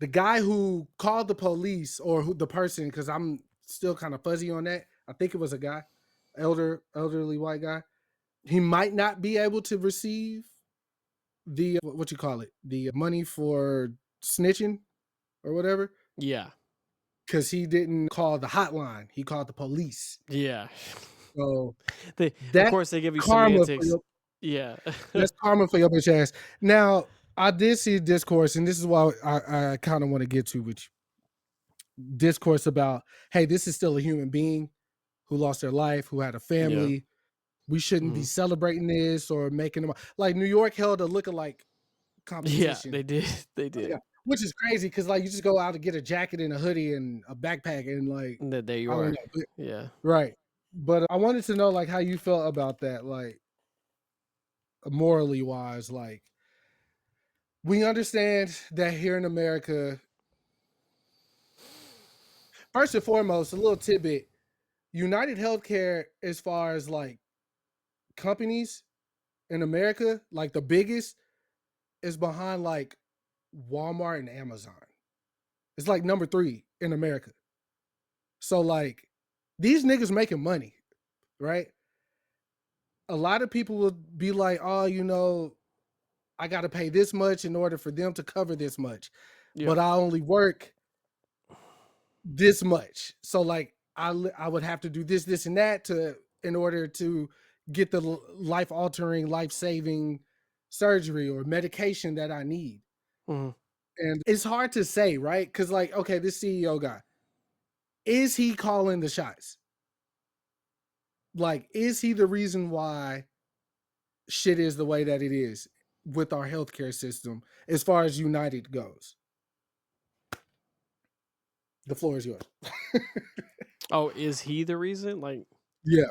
Speaker 1: the guy who called the police or the person, because I'm still kind of fuzzy on that. I think it was a guy, elderly white guy. He might not be able to receive the the money for snitching or whatever.
Speaker 2: Yeah.
Speaker 1: because he didn't call the hotline. He called the police.
Speaker 2: Yeah.
Speaker 1: So
Speaker 2: Of
Speaker 1: that
Speaker 2: course, they give you
Speaker 1: karma for
Speaker 2: semantics.
Speaker 1: your
Speaker 2: Yeah.
Speaker 1: that's karma for your bitch ass. Now, I did see discourse, and this is why I kind of want to get to with you. Discourse about, hey, this is still a human being who lost their life, who had a
Speaker 2: Yeah.
Speaker 1: family. We shouldn't be celebrating this or making them like New York held a lookalike
Speaker 2: Yeah,
Speaker 1: competition.
Speaker 2: they did. They did.
Speaker 1: Yeah, which is crazy because like you just go out to get a jacket and a hoodie and a backpack and like
Speaker 2: And there you
Speaker 1: I don't
Speaker 2: are.
Speaker 1: know, but,
Speaker 2: Yeah.
Speaker 1: right? But I wanted to know like how you felt about that, like morally wise. Like we understand that here in America, first and foremost, a little tidbit: United Healthcare, as far as like companies in America, like the biggest, is behind like Walmart and Amazon. It's like number 3 in America. So like these niggas making money, right? A lot of people will be like, oh, I got to pay this much in order for them to cover this much,
Speaker 2: Yeah.
Speaker 1: but I only work this much. So like I would have to do this, and that in order to get the life altering, life saving surgery or medication that I need.
Speaker 2: Mm-hmm.
Speaker 1: And it's hard to say, right? Because like, okay, this CEO guy, is he calling the shots? Like, is he the reason why shit is the way that it is with our healthcare system as far as United goes? The floor is yours.
Speaker 2: Oh, is he the reason? Like,
Speaker 1: Yeah.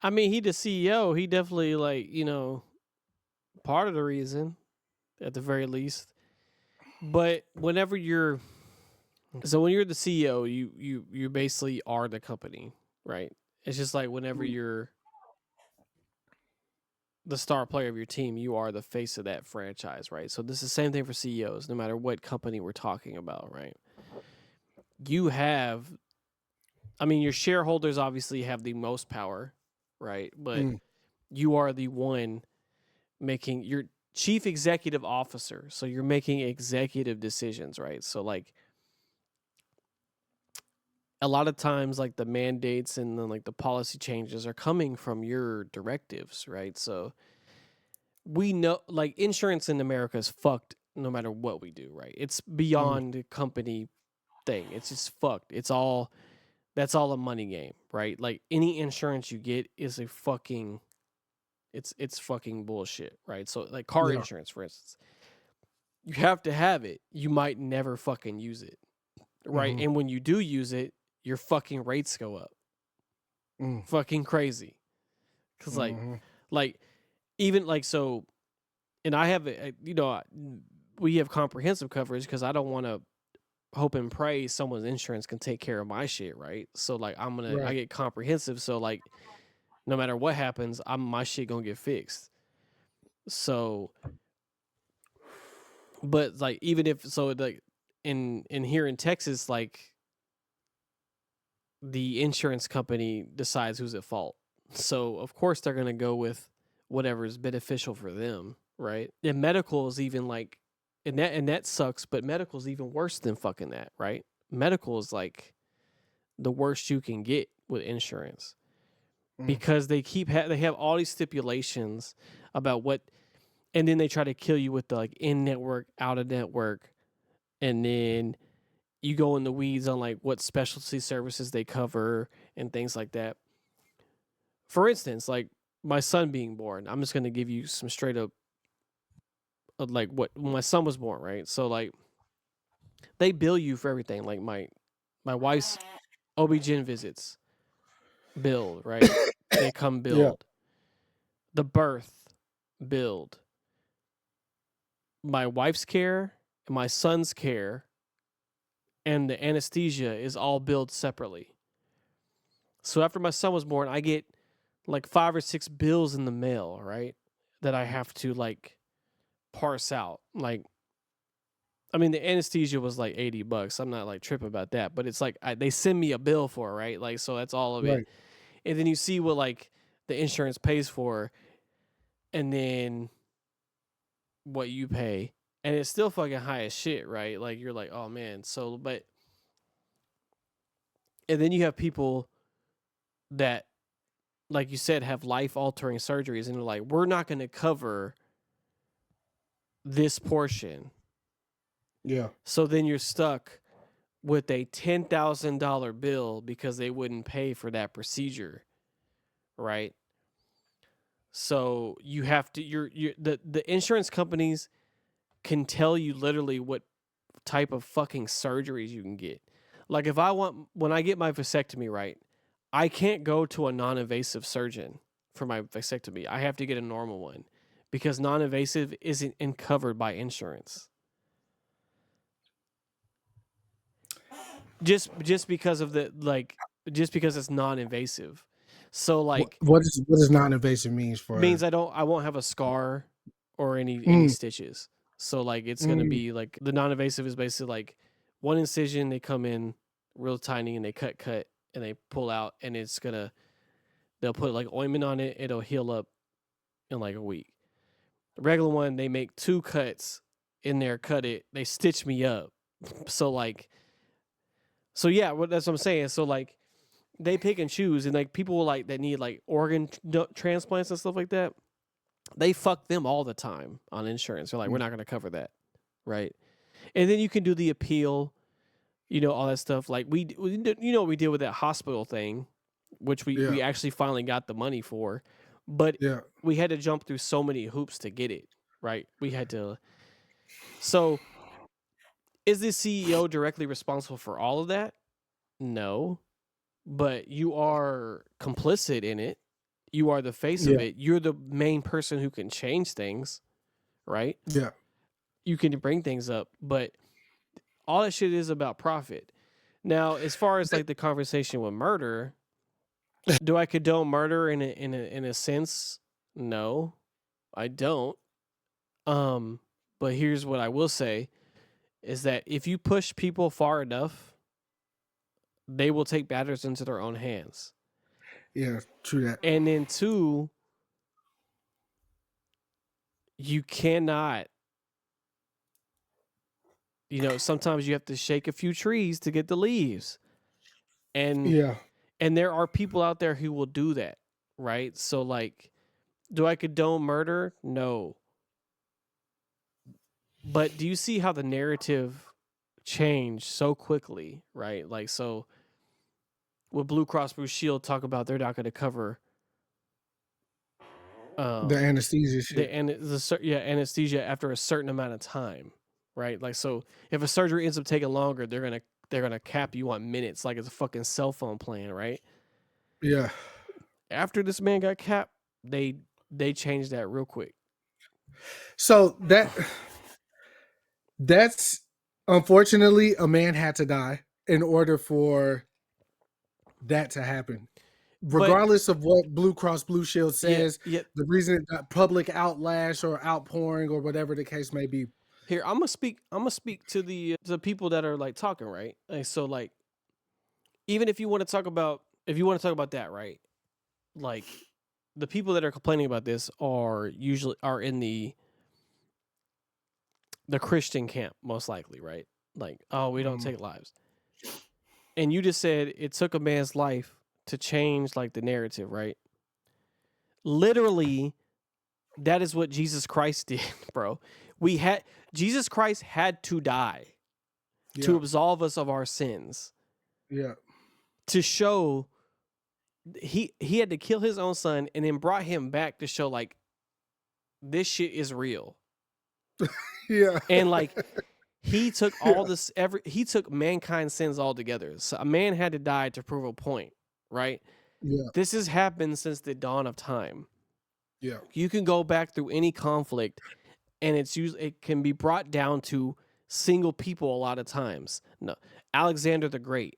Speaker 2: I mean, he the CEO. He definitely like part of the reason, at the very least. But when you're the CEO, you basically are the company, right? It's just like whenever you're the star player of your team, you are the face of that franchise, right? So this is the same thing for CEOs, no matter what company we're talking about, right? You have, I mean, your shareholders obviously have the most power, right? But you are the one making your chief executive officer. So you're making executive decisions, right? So like a lot of times like the mandates and then like the policy changes are coming from your directives, right? So we know like insurance in America is fucked no matter what we do, right? It's beyond a company thing. It's just fucked. That's all a money game, right? Like any insurance you get is a fucking it's fucking bullshit, right? So like car
Speaker 1: Yeah.
Speaker 2: insurance, for instance, you have to have it. You might never fucking use it, right? And when you do use it, your fucking rates go up. Fucking crazy. Cause like even like so, and I have we have comprehensive coverage because I don't want to hope and pray someone's insurance can take care of my shit, right? So like I
Speaker 1: Right.
Speaker 2: get comprehensive, so like no matter what happens, my shit gonna get fixed. So, but like even if so, like in here in Texas, like the insurance company decides who's at fault. So of course they're gonna go with whatever is beneficial for them, right? And medical is even like, and that sucks. But medical is even worse than fucking that, right? Medical is like the worst you can get with insurance because they have all these stipulations about what, and then they try to kill you with the like in network, out of network, and then you go in the weeds on like what specialty services they cover and things like that. For instance, like my son being born, I'm just going to give you some straight up like what when my son was born, right? So like they bill you for everything. Like my wife's OB-GYN visits billed, right? They come
Speaker 1: Yeah.
Speaker 2: billed. The birth billed. My wife's care and my son's care and the anesthesia is all billed separately. So after my son was born, I get like 5 or 6 bills in the mail, right? That I have to like parse out. Like, I mean, the anesthesia was like $80. I'm not like tripping about that, but it's like they send me a bill for it, right? Like, so that's all of it.
Speaker 1: Right.
Speaker 2: And then you see what like the insurance pays for, and then what you pay, and it's still fucking high as shit, right? Like you're like, oh man. So, but And then you have people that, like you said, have life-altering surgeries, and they're like, we're not going to cover this portion.
Speaker 1: Yeah.
Speaker 2: So then you're stuck with a $10,000 bill because they wouldn't pay for that procedure, right? So you have to the insurance companies can tell you literally what type of fucking surgeries you can get. Like when I get my vasectomy, right, I can't go to a non-invasive surgeon for my vasectomy. I have to get a normal one because non-invasive isn't covered by insurance. Just because of just because it's non-invasive. So like
Speaker 1: What does non-invasive means
Speaker 2: means
Speaker 1: for?
Speaker 2: I won't have a scar or any
Speaker 1: Mm,
Speaker 2: stitches. So like it's gonna
Speaker 1: mm,
Speaker 2: be like the non-invasive is basically like one incision, they come in real tiny and they cut and they pull out, and they'll put like ointment on it, it'll heal up in like a week. The regular one, they make 2 cuts in there, cut it, they stitch me up. So like yeah, that's what I'm saying. So like they pick and choose, and like people like that need like organ transplants and stuff like that, they fuck them all the time on insurance. They're like, we're not going to cover that, right? And then you can do the appeal, all that stuff. Like we what we did with that hospital thing, which
Speaker 1: yeah.
Speaker 2: we actually finally got the money for, but
Speaker 1: Yeah.
Speaker 2: we had to jump through so many hoops to get it, right? We had to. So, is the CEO directly responsible for all of that? No, but you are complicit in it. You are the face of
Speaker 1: Yeah.
Speaker 2: it. You're the main person who can change things, right?
Speaker 1: Yeah.
Speaker 2: You can bring things up, but all that shit is about profit. Now, as far as like the conversation with murder, do I condone murder in a sense? No, I don't. But here's what I will say is that if you push people far enough, they will take matters into their own hands.
Speaker 1: Yeah. True that.
Speaker 2: And then 2, you cannot, sometimes you have to shake a few trees to get the leaves. And
Speaker 1: Yeah.
Speaker 2: and there are people out there who will do that, right? So like, do I condone murder? No. But do you see how the narrative changed so quickly, right? Like, so with Blue Cross Blue Shield talk about they're not going to cover
Speaker 1: The anesthesia shit.
Speaker 2: anesthesia after a certain amount of time, right? Like, so if a surgery ends up taking longer, they're gonna cap you on minutes, like it's a fucking cell phone plan, right?
Speaker 1: Yeah.
Speaker 2: After this man got capped, they changed that real quick.
Speaker 1: So that's unfortunately a man had to die in order for that to happen.
Speaker 2: But
Speaker 1: Regardless of what Blue Cross Blue Shield
Speaker 2: yeah,
Speaker 1: says,
Speaker 2: yeah.
Speaker 1: the reason it got public outlash or outpouring or whatever the case may be.
Speaker 2: Here, I'm gonna speak. I'm gonna speak to the people that are like talking, right? Like, so like, even if you want to talk about that, right? Like, the people that are complaining about this are usually in the Christian camp, most likely, right? Like, oh, we don't take lives. And you just said it took a man's life to change like the narrative, right? Literally, that is what Jesus Christ did, bro. Jesus Christ had to die to absolve us of our sins.
Speaker 1: Yeah.
Speaker 2: To show he had to kill his own son and then brought him back to show like this shit is real.
Speaker 1: Yeah.
Speaker 2: And like he took he took mankind's sins all together. So a man had to die to prove a point, right?
Speaker 1: Yeah.
Speaker 2: This has happened since the dawn of time.
Speaker 1: Yeah.
Speaker 2: You can go back through any conflict and it can be brought down to single people a lot of times. No, Alexander the Great,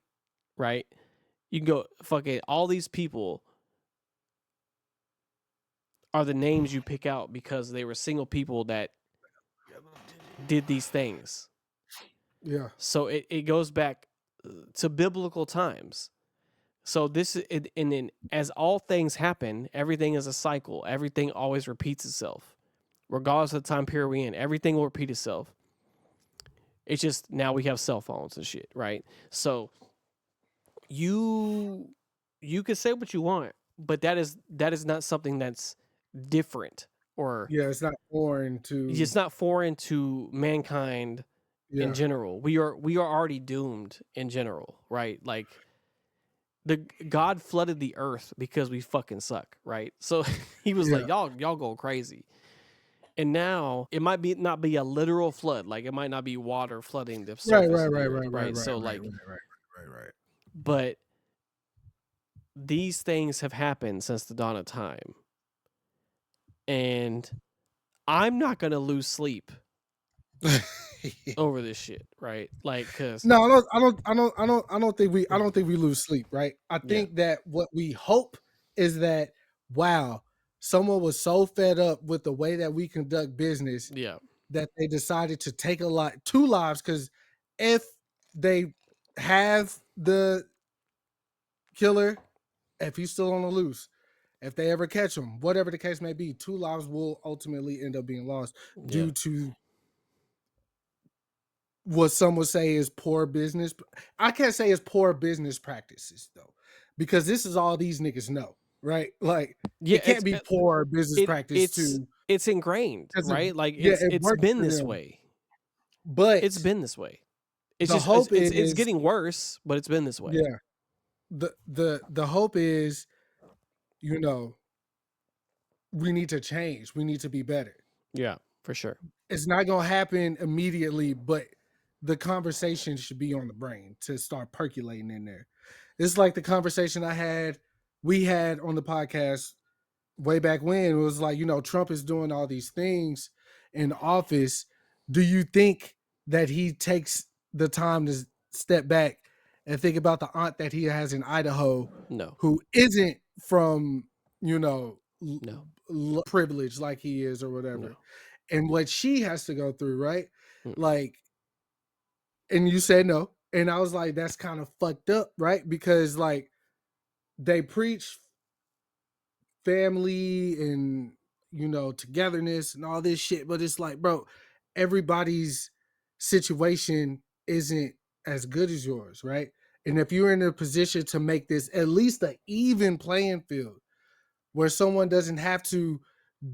Speaker 2: right? You can go fucking all these people are the names you pick out because they were single people that did these things.
Speaker 1: Yeah.
Speaker 2: So it goes back to biblical times. So and then as all things happen, everything is a cycle. Everything always repeats itself. Regardless of the time period we're in, everything will repeat itself. It's just now we have cell phones and shit, right? So you could say what you want, but that is not something that's different, or
Speaker 1: Yeah, it's not foreign to.
Speaker 2: it's not foreign to mankind in
Speaker 1: Yeah.
Speaker 2: general. We are already doomed in general, right? Like the God flooded the earth because we fucking suck, right? So he was
Speaker 1: Yeah.
Speaker 2: like, y'all go crazy. And now it might be not be a literal flood, like it might not be water flooding the
Speaker 1: Right,
Speaker 2: surface
Speaker 1: right,
Speaker 2: of the
Speaker 1: right,
Speaker 2: earth,
Speaker 1: right, right,
Speaker 2: right?
Speaker 1: right,
Speaker 2: So
Speaker 1: right,
Speaker 2: like,
Speaker 1: right, right, right, right.
Speaker 2: but these things have happened since the dawn of time. And I'm not gonna lose sleep over this shit, right? Like, cause
Speaker 1: No, I don't think we lose sleep, right? I
Speaker 2: yeah,
Speaker 1: think that what we hope is that, wow, someone was so fed up with the way that we conduct business
Speaker 2: yeah,
Speaker 1: that they decided to take two lives. Because if they have the killer, if he's still on the loose, if they ever catch him, whatever the case may be, two lives will ultimately end up being lost
Speaker 2: yeah,
Speaker 1: due to what some would say is poor business. I can't say it's poor business practices though, because this is all these niggas know, right? Like
Speaker 2: yeah.
Speaker 1: it can't be poor business practice to,
Speaker 2: It's ingrained,
Speaker 1: because
Speaker 2: right? Like
Speaker 1: yeah, it
Speaker 2: it's
Speaker 1: works
Speaker 2: been
Speaker 1: for
Speaker 2: this
Speaker 1: them.
Speaker 2: way. It's
Speaker 1: But
Speaker 2: been this way. It's
Speaker 1: the
Speaker 2: just
Speaker 1: hope
Speaker 2: it's
Speaker 1: is,
Speaker 2: getting worse, but it's been this way.
Speaker 1: yeah, the hope is, you know, we need to change. We need to be better.
Speaker 2: Yeah, for sure.
Speaker 1: It's not gonna happen immediately, but the conversation should be on the brain to start percolating in there. It's like the conversation we had on the podcast way back when. It was like, Trump is doing all these things in office. Do you think that he takes the time to step back and think about the aunt that he has in Idaho
Speaker 2: No,
Speaker 1: who isn't from,
Speaker 2: no,
Speaker 1: privilege like he is or
Speaker 2: no.
Speaker 1: whatever, and what she has to go through, right?
Speaker 2: Mm.
Speaker 1: Like, and you said no. And I was like, that's kind of fucked up, right? Because like they preach family and togetherness and all this shit, but it's like, bro, everybody's situation isn't as good as yours, right? And if you're in a position to make this at least an even playing field where someone doesn't have to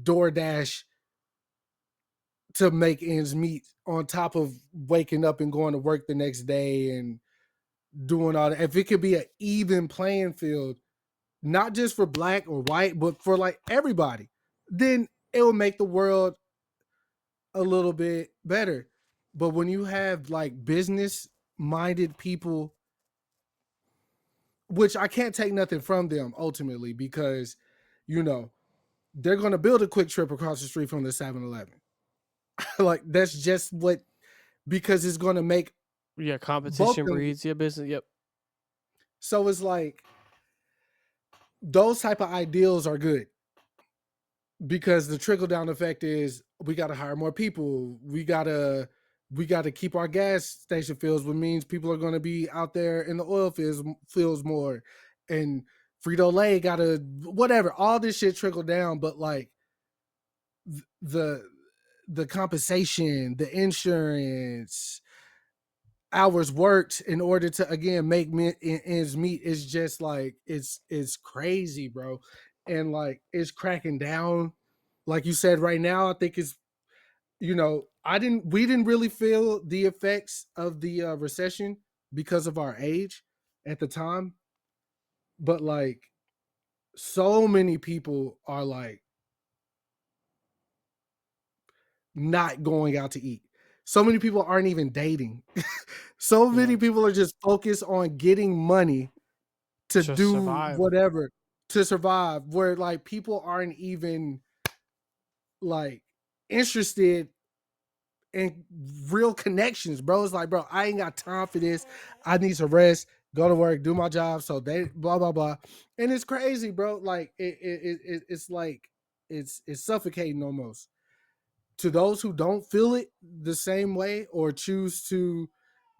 Speaker 1: DoorDash to make ends meet on top of waking up and going to work the next day and doing all that, if it could be an even playing field, not just for black or white, but for like everybody, then it will make the world a little bit better. But when you have like business minded people, which I can't take nothing from them ultimately, because you know they're going to build a quick trip across the street from the 7-Eleven. Like that's just what, because it's going to make
Speaker 2: Yeah,
Speaker 1: both
Speaker 2: competition
Speaker 1: them.
Speaker 2: breeds. Yeah, business. Yep.
Speaker 1: So it's like those type of ideals are good, because the trickle down effect is we got to hire more people. We got to keep our gas station fills, which means people are going to be out there in the oil fields more, and Frito Lay got to whatever. All this shit trickle down, but like the the compensation, the insurance, hours worked in order to again make ends meet is just like it's crazy, bro. And like it's cracking down, like you said. Right now I think it's, we didn't really feel the effects of the recession because of our age at the time, but like so many people are like not going out to eat. So many people aren't even dating. So
Speaker 2: Yeah.
Speaker 1: many people are just focused on getting money to
Speaker 2: Just
Speaker 1: do
Speaker 2: survive.
Speaker 1: whatever to survive, where like people aren't even like interested in real connections, bro. It's like, bro, I ain't got time for this. I need to rest, go to work, do my job. So they blah blah blah. And it's crazy, bro. Like it's like it's suffocating almost. To those who don't feel it the same way or choose to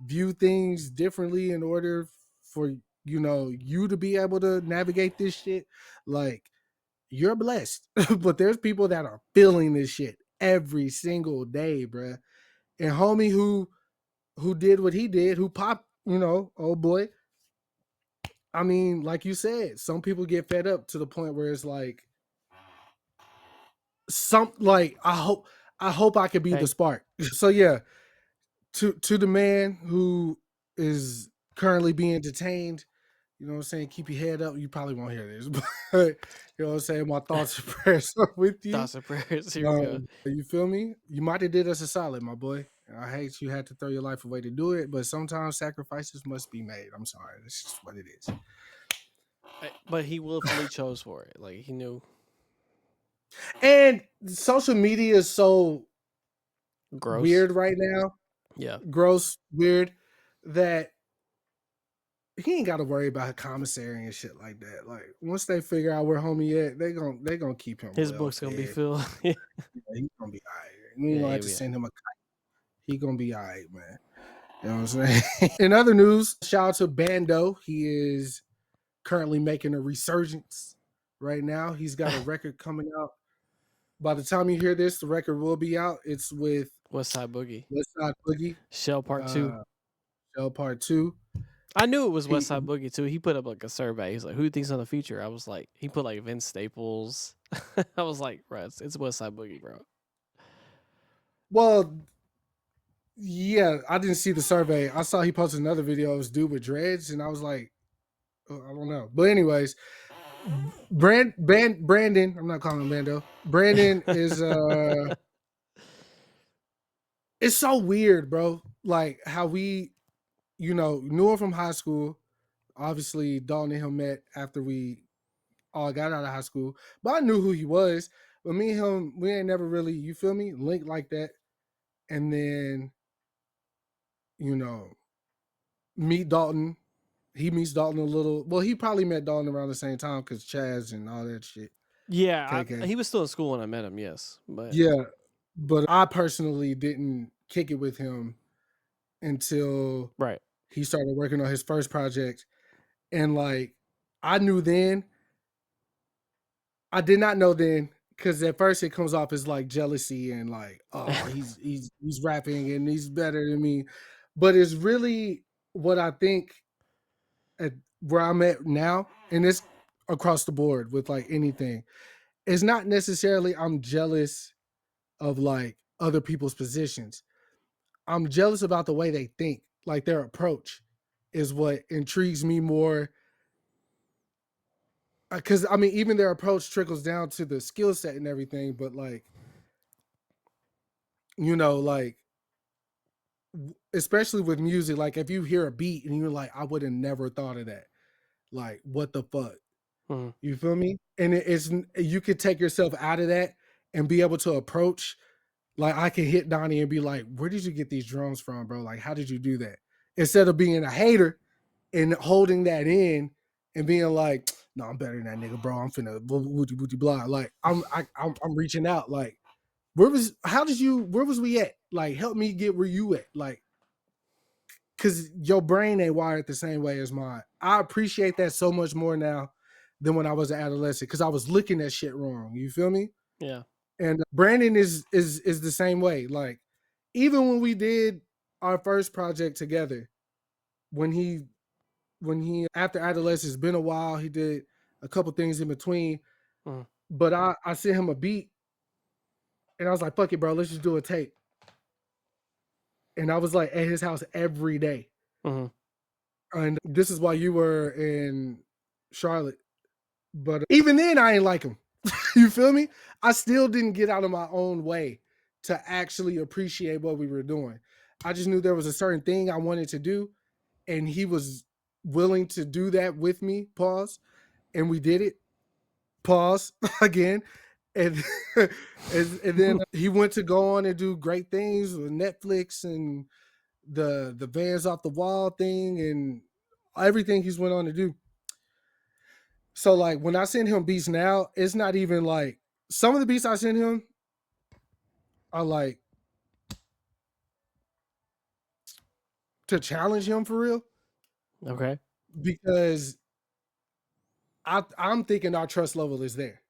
Speaker 1: view things differently in order for you to be able to navigate this shit, like you're blessed. But there's people that are feeling this shit every single day, bruh. And homie who did what he did, who popped, oh boy, I mean, like you said, some people get fed up to the point where it's like I hope I could be the
Speaker 2: Hey,
Speaker 1: spark. So yeah, to the man who is currently being detained, you know what I'm saying? Keep your head up. You probably won't hear this, but you know what I'm saying? My thoughts and prayers are with you.
Speaker 2: thoughts and prayers. Here we go.
Speaker 1: You feel me? You might have did us a solid, my boy. I hate you had to throw your life away to do it, but sometimes sacrifices must be made. I'm sorry. That's just what it is.
Speaker 2: But he willfully chose for it. Like he knew.
Speaker 1: And social media is so
Speaker 2: Gross.
Speaker 1: weird right now,
Speaker 2: Yeah.
Speaker 1: gross, weird, that he ain't got to worry about commissary and shit like that. Like once they figure out where homie at, they gonna keep him
Speaker 2: His
Speaker 1: well
Speaker 2: book's gonna be
Speaker 1: fed.
Speaker 2: filled.
Speaker 1: Yeah, he's gonna be all right. You ain't
Speaker 2: Yeah,
Speaker 1: gonna have
Speaker 2: he'll
Speaker 1: to
Speaker 2: be.
Speaker 1: send him a kite. He gonna be all right, man. You know what I'm saying? In other news, shout out to Bando. He is currently making a resurgence right now. He's got a record coming out. By the time you hear this, the record will be out. It's with
Speaker 2: West Side Boogie.
Speaker 1: West Side Boogie,
Speaker 2: Shell Part 2.
Speaker 1: Shell Part 2.
Speaker 2: I knew it was
Speaker 1: He
Speaker 2: West Side Boogie too. He put up like a survey. He's like, "Who do you think's on the feature?" I was like, he put like Vince Staples. I was like, "Bro, it's West Side Boogie, bro."
Speaker 1: well, yeah, I didn't see the survey. I saw he posted another video of this dude with dreads, and I was like, oh, I don't know. But anyways, Brandon, I'm not calling him Bando. Brandon is it's so weird, bro. Like how we, knew him from high school. Obviously, Dalton and him met after we all got out of high school. But I knew who he was. But me and him, we ain't never really, you feel me, linked like that. And then, you know, meet Dalton. He meets Dalton a little. Well, he probably met Dalton around the same time because Chaz and all that shit.
Speaker 2: Yeah,
Speaker 1: KK.
Speaker 2: he was still in school when I met him. Yes, but
Speaker 1: Yeah. But I personally didn't kick it with him until
Speaker 2: right.
Speaker 1: he started working on his first project. And like, I knew then, I did not know then, because at first it comes off as like jealousy and like, oh, he's rapping and he's better than me. But it's really what I think at where I'm at now, and it's across the board with like anything. It's not necessarily I'm jealous of like other people's positions. I'm jealous about the way they think, like their approach is what intrigues me more. Because I mean, even their approach trickles down to the skill set and everything, but like, like especially with music, like if you hear a beat and you're like, I would have never thought of that. Like, what the fuck?
Speaker 2: Mhm.
Speaker 1: You feel me? And it's you could take yourself out of that and be able to approach. Like I can hit Donnie and be like, "Where did you get these drums from, bro? Like, how did you do that?" Instead of being a hater and holding that in and being like, "No, I'm better than that nigga, bro. I'm finna woody woody blah." Like I'm reaching out. Like, where was we at? Like, help me get where you at. Like, cause your brain ain't wired the same way as mine. I appreciate that so much more now than when I was an adolescent because I was looking at shit wrong. You feel me?
Speaker 2: Yeah.
Speaker 1: And Brandon is the same way. Like even when we did our first project together, when he after adolescence, it's been a while. He did a couple things in between,
Speaker 2: Mhm.
Speaker 1: but I sent him a beat, and I was like, "Fuck it, bro. Let's just do a tape." And I was like at his house every day.
Speaker 2: Mhm.
Speaker 1: And this is why you were in Charlotte. But even then, I ain't like him. You feel me? I still didn't get out of my own way to actually appreciate what we were doing. I just knew there was a certain thing I wanted to do, and he was willing to do that with me. Pause. And we did it. Pause again. And, and then he went to go on and do great things with Netflix and the Vans Off the Wall thing and everything he's went on to do. So like when I send him beats now, it's not even like some of the beats I send him are like to challenge him for real
Speaker 2: Okay.
Speaker 1: because I'm thinking our trust level is there,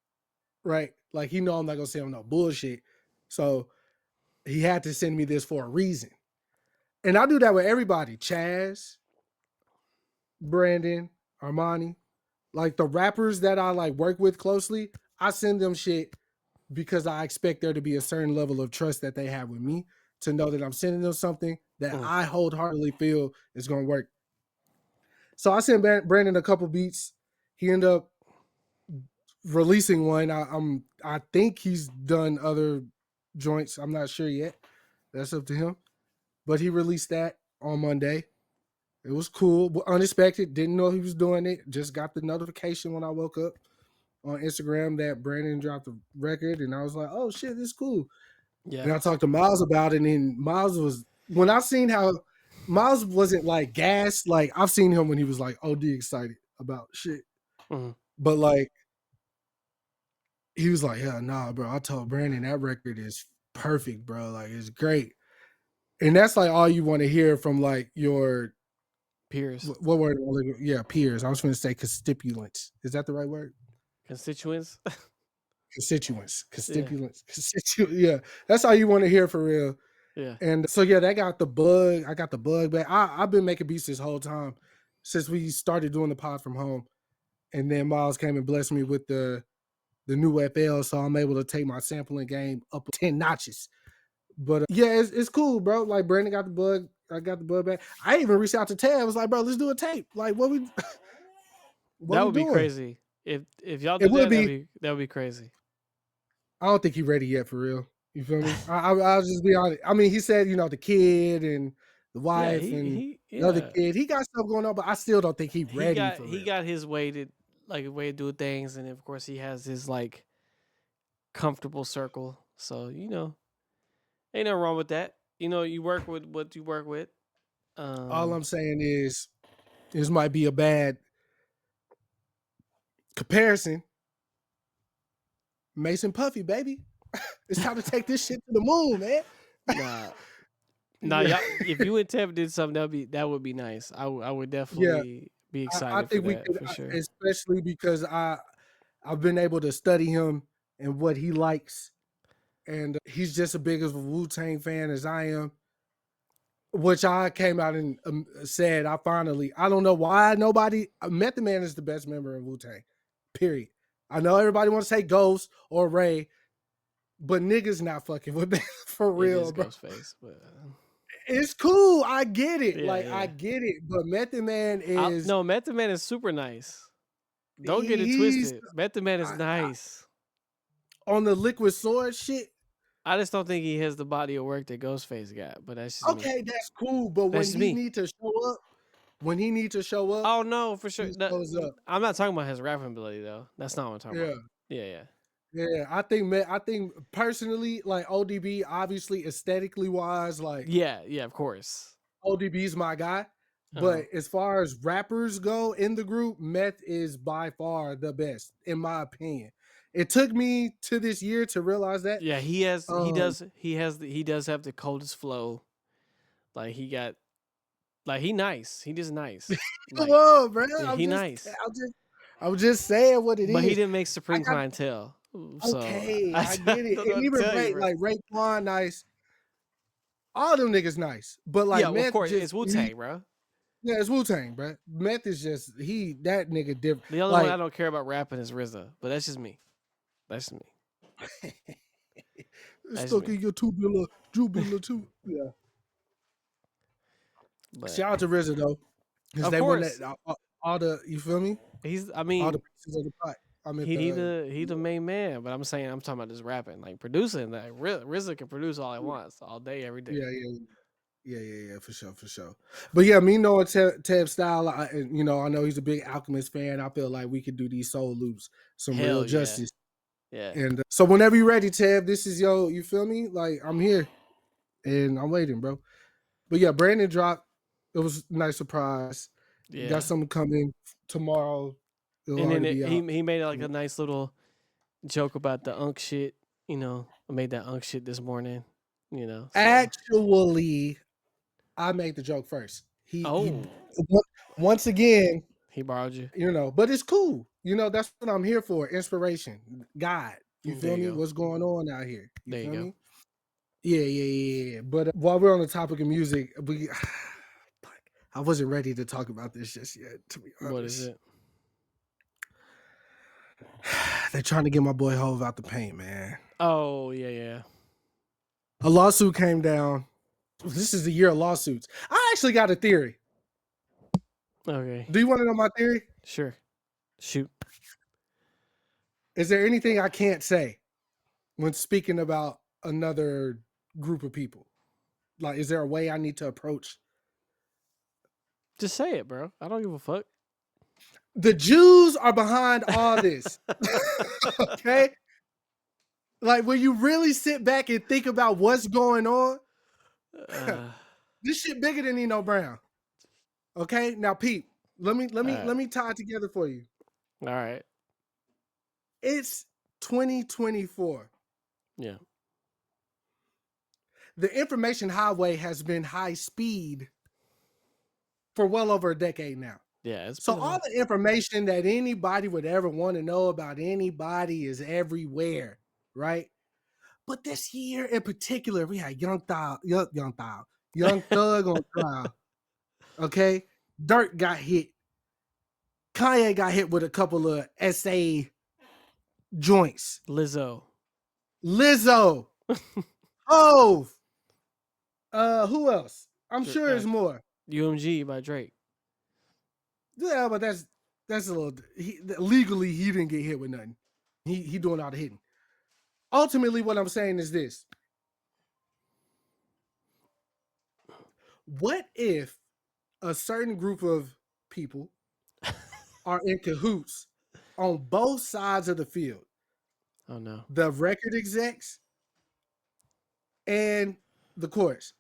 Speaker 1: right? Like he know I'm not gonna say him no bullshit, so he had to send me this for a reason, and I do that with everybody: Chaz, Brandon, Armani. Like the rappers that I like work with closely, I send them shit because I expect there to be a certain level of trust that they have with me to know that I'm sending them something that I wholeheartedly feel is going to work. So I sent Brandon a couple beats. He ended up releasing one. I think he's done other joints. I'm not sure yet. That's up to him. But he released that on Monday. It was cool, unexpected. Didn't know he was doing it. Just got the notification when I woke up on Instagram that Brandon dropped a record, and I was like, "Oh shit, this is cool." Yeah. And I talked to Miles about it, and Miles was when I seen how Miles wasn't like gassed. Like I've seen him when he was like OD excited about shit, but like he was like, "Yeah, nah, bro." I told Brandon that record is perfect, bro. Like it's great, and that's like all you want to hear from like your
Speaker 2: peers.
Speaker 1: What word? Yeah, peers. I was going to say constituents. Is that the right word?
Speaker 2: Constituents.
Speaker 1: Constituents. Yeah, that's all you want to hear for real.
Speaker 2: Yeah.
Speaker 1: And so yeah, that got the bug. I got the bug back. I've been making beats this whole time since we started doing the pod from home, and then Miles came and blessed me with the new FL, so I'm able to take my sampling game up 10 notches. But yeah, it's cool, bro. Like Brandon got the bug. I got the bug back. I even reached out to Ted. I was like, bro, let's do a tape. Like, what we
Speaker 2: that would be crazy. If y'all do that, that would be crazy.
Speaker 1: I don't think he's ready yet for real. You feel me? I'll just be honest. I mean, he said, the kid and the wife the other kid. He got stuff going on, but I still don't think he's ready for real.
Speaker 2: He got his way to do things, and of course he has his like comfortable circle. So, ain't nothing wrong with that. You work with what you work with.
Speaker 1: All I'm saying is this might be a bad comparison. Mason Puffy, baby. It's time to take this shit to the moon, man.
Speaker 2: Nah, y'all, if you and Tev did something, that would be nice. I would definitely be excited. I think we could, for sure.
Speaker 1: Especially because I've been able to study him and what he likes, and he's just as big of a Wu-Tang fan as I am. Which I came out and said I don't know why Method Man is the best member of Wu-Tang. Period. I know everybody wants to say Ghost or Ray, but niggas not fucking with me for real, bro.
Speaker 2: Ghostface, but
Speaker 1: it's cool. I get it. Yeah. I get it. But Method Man is
Speaker 2: Method Man is super nice. Don't get it twisted. Method Man is nice.
Speaker 1: On the Liquid Sword shit.
Speaker 2: I just don't think he has the body of work that Ghostface got. But that's just
Speaker 1: okay. Me. That's cool. But when he need to show up,
Speaker 2: oh no, for sure. I'm not talking about his rapping ability though. That's not what I'm talking about. Yeah.
Speaker 1: I think personally, like ODB, obviously aesthetically wise, like
Speaker 2: yeah, of course,
Speaker 1: ODB's my guy. But as far as rappers go in the group, Meth is by far the best, in my opinion. It took me to this year to realize that.
Speaker 2: Yeah, he does have the coldest flow. Like he got, like he nice. He just nice.
Speaker 1: Come on, bro.
Speaker 2: He nice.
Speaker 1: I'm just saying what it is.
Speaker 2: But he didn't make Supreme Clientele.
Speaker 1: Okay, so I get it. And even Raekwon nice. All them niggas nice. But like Meth,
Speaker 2: of course, it's Wu-Tang, bro.
Speaker 1: Yeah, it's Wu-Tang, bro. Meth is just that nigga different.
Speaker 2: The only one I don't care about rapping is RZA, but that's just me. That's me.
Speaker 1: Stuck in your tubular too. Yeah. But shout out to RZA though.
Speaker 2: Of course.
Speaker 1: All the, you feel me?
Speaker 2: All
Speaker 1: the pieces of the pot.
Speaker 2: He the main man, but I'm talking about just rapping, like producing. Like RZA can produce all he wants, all day, every day.
Speaker 1: Yeah, for sure. But yeah, me knowing Tab Style, I know he's a big Alchemist fan. I feel like we could do these soul loops some real justice.
Speaker 2: Yeah.
Speaker 1: And so whenever you're ready, Tab, this is you feel me? Like I'm here, and I'm waiting, bro. But yeah, Brandon dropped. It was a nice surprise. Yeah. Got something coming tomorrow.
Speaker 2: And then he made like a nice little joke about the Unk shit. I made that Unk shit this morning. So.
Speaker 1: Actually, I made the joke first. He once again
Speaker 2: he borrowed you.
Speaker 1: But it's cool. That's what I'm here for. Inspiration, God. You feel me? What's going on out here? You feel me? Yeah. But while we're on the topic of music, I wasn't ready to talk about this just yet. To be honest,
Speaker 2: what is it?
Speaker 1: They're trying to get my boy Hove out the paint, man.
Speaker 2: Oh yeah.
Speaker 1: A lawsuit came down. This is the year of lawsuits. I actually got a theory.
Speaker 2: Okay.
Speaker 1: Do you want to know my theory?
Speaker 2: Sure. Shoot.
Speaker 1: Is there anything I can't say when speaking about another group of people? Like, is there a way I need to approach?
Speaker 2: Just say it, bro. I don't give a fuck.
Speaker 1: The Jews are behind all this. Okay? Like, when you really sit back and think about what's going on, this shit bigger than Nino Brown. Okay? Now, Pete, let me tie it together for you.
Speaker 2: All right.
Speaker 1: It's 2024.
Speaker 2: Yeah.
Speaker 1: The information highway has been high speed for well over a decade now.
Speaker 2: Yeah.
Speaker 1: So all the information that anybody would ever want to know about anybody is everywhere, right? But this year in particular, we had Young Thug on trial. Okay, Dirt got hit. Kanye got hit with a couple of SA joints.
Speaker 2: Lizzo.
Speaker 1: Hove. Who else? I'm sure there's more.
Speaker 2: UMG by Drake.
Speaker 1: Yeah, but that's a little. Legally, he didn't get hit with nothing. He doing all the hitting. Ultimately, what I'm saying is this: what if a certain group of people are in cahoots on both sides of the field?
Speaker 2: Oh no.
Speaker 1: The record execs and the courts.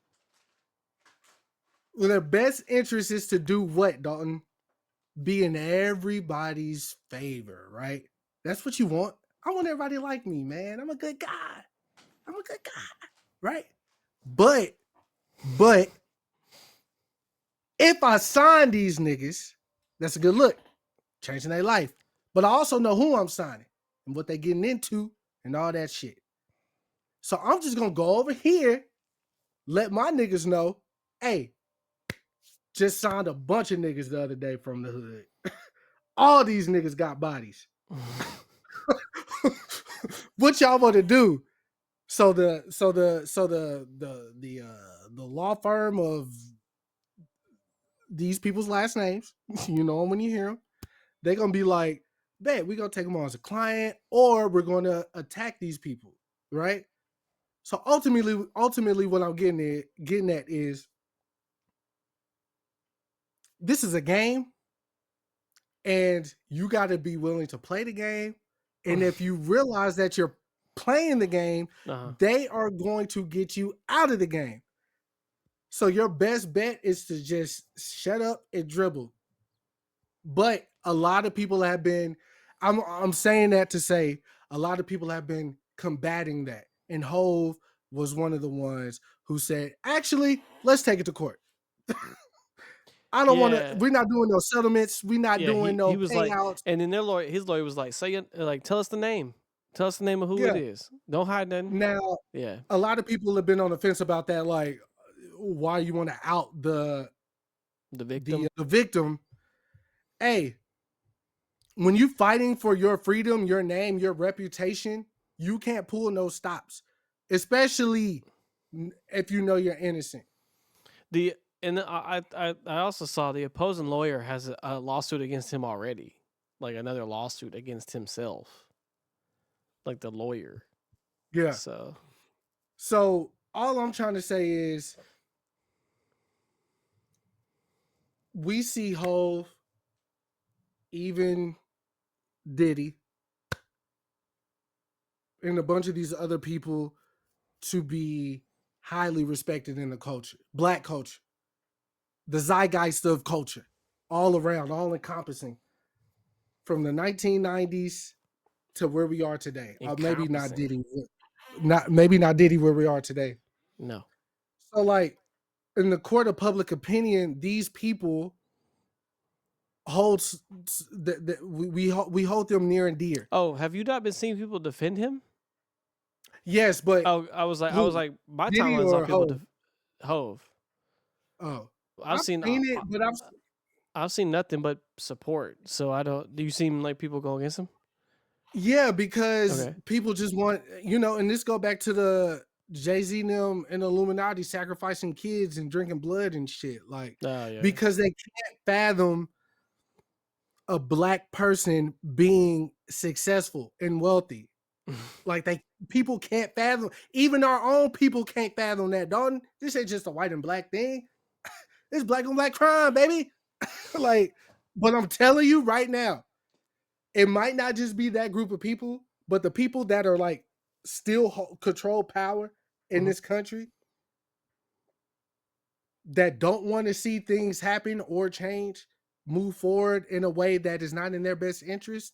Speaker 1: Well, their best interest is to do what, Dalton? Be in everybody's favor, right? That's what you want. I want everybody to like me, man. I'm a good guy. Right? But if I sign these niggas, that's a good look. Changing their life. But I also know who I'm signing and what they're getting into and all that shit. So I'm just gonna go over here, let my niggas know, hey, just signed a bunch of niggas the other day from the hood. All these niggas got bodies. What y'all want to do? So the law firm of these people's last names, you know them when you hear them, they're gonna be like, bet we're gonna take them on as a client, or we're gonna attack these people, right? So ultimately, what I'm getting at is this is a game, and you got to be willing to play the game. And if you realize that you're playing the game, they are going to get you out of the game. So your best bet is to just shut up and dribble. But a lot of people have been, I'm saying that to say a lot of people have been combating that. And Hove was one of the ones who said, actually, let's take it to court. I don't want to. We're not doing no settlements. We're not doing no
Speaker 2: was
Speaker 1: payouts.
Speaker 2: Like, and then his lawyer was like, tell us the name. Tell us the name of who it is. Don't hide nothing.
Speaker 1: Now, a lot of people have been on the fence about that. Like, why you want to out the
Speaker 2: victim?
Speaker 1: The victim. Hey, when you fighting for your freedom, your name, your reputation, you can't pull no stops, especially if you know you're innocent.
Speaker 2: And I also saw the opposing lawyer has a lawsuit against him already, like another lawsuit against himself, like the lawyer.
Speaker 1: Yeah. So all I'm trying to say is we see Hove, even Diddy, and a bunch of these other people to be highly respected in the culture, Black culture, the zeitgeist of culture, all around, all encompassing, from the 1990s to where we are today. Maybe not Diddy, maybe not Diddy where we are today.
Speaker 2: No.
Speaker 1: So, like, in the court of public opinion, these people holds that we hold them near and dear.
Speaker 2: Oh, have you not been seeing people defend him?
Speaker 1: Yes, but
Speaker 2: I was like, my timeline's on people Hove.
Speaker 1: Oh,
Speaker 2: I've seen
Speaker 1: it, but
Speaker 2: I've seen nothing but support. So I don't. Do you seem like people go against him?
Speaker 1: Yeah, because
Speaker 2: Okay.
Speaker 1: people just want, and this go back to the Jay-Z and them and the Illuminati sacrificing kids and drinking blood and shit. Like,
Speaker 2: Oh yeah.
Speaker 1: because they can't fathom a black person being successful and wealthy. Like people can't fathom, even our own people can't fathom that, Dalton. This ain't just a white and black thing. It's black on black crime, baby. Like, but I'm telling you right now, it might not just be that group of people, but the people that are like still control power in this country that don't want to see things happen or change, move forward in a way that is not in their best interest,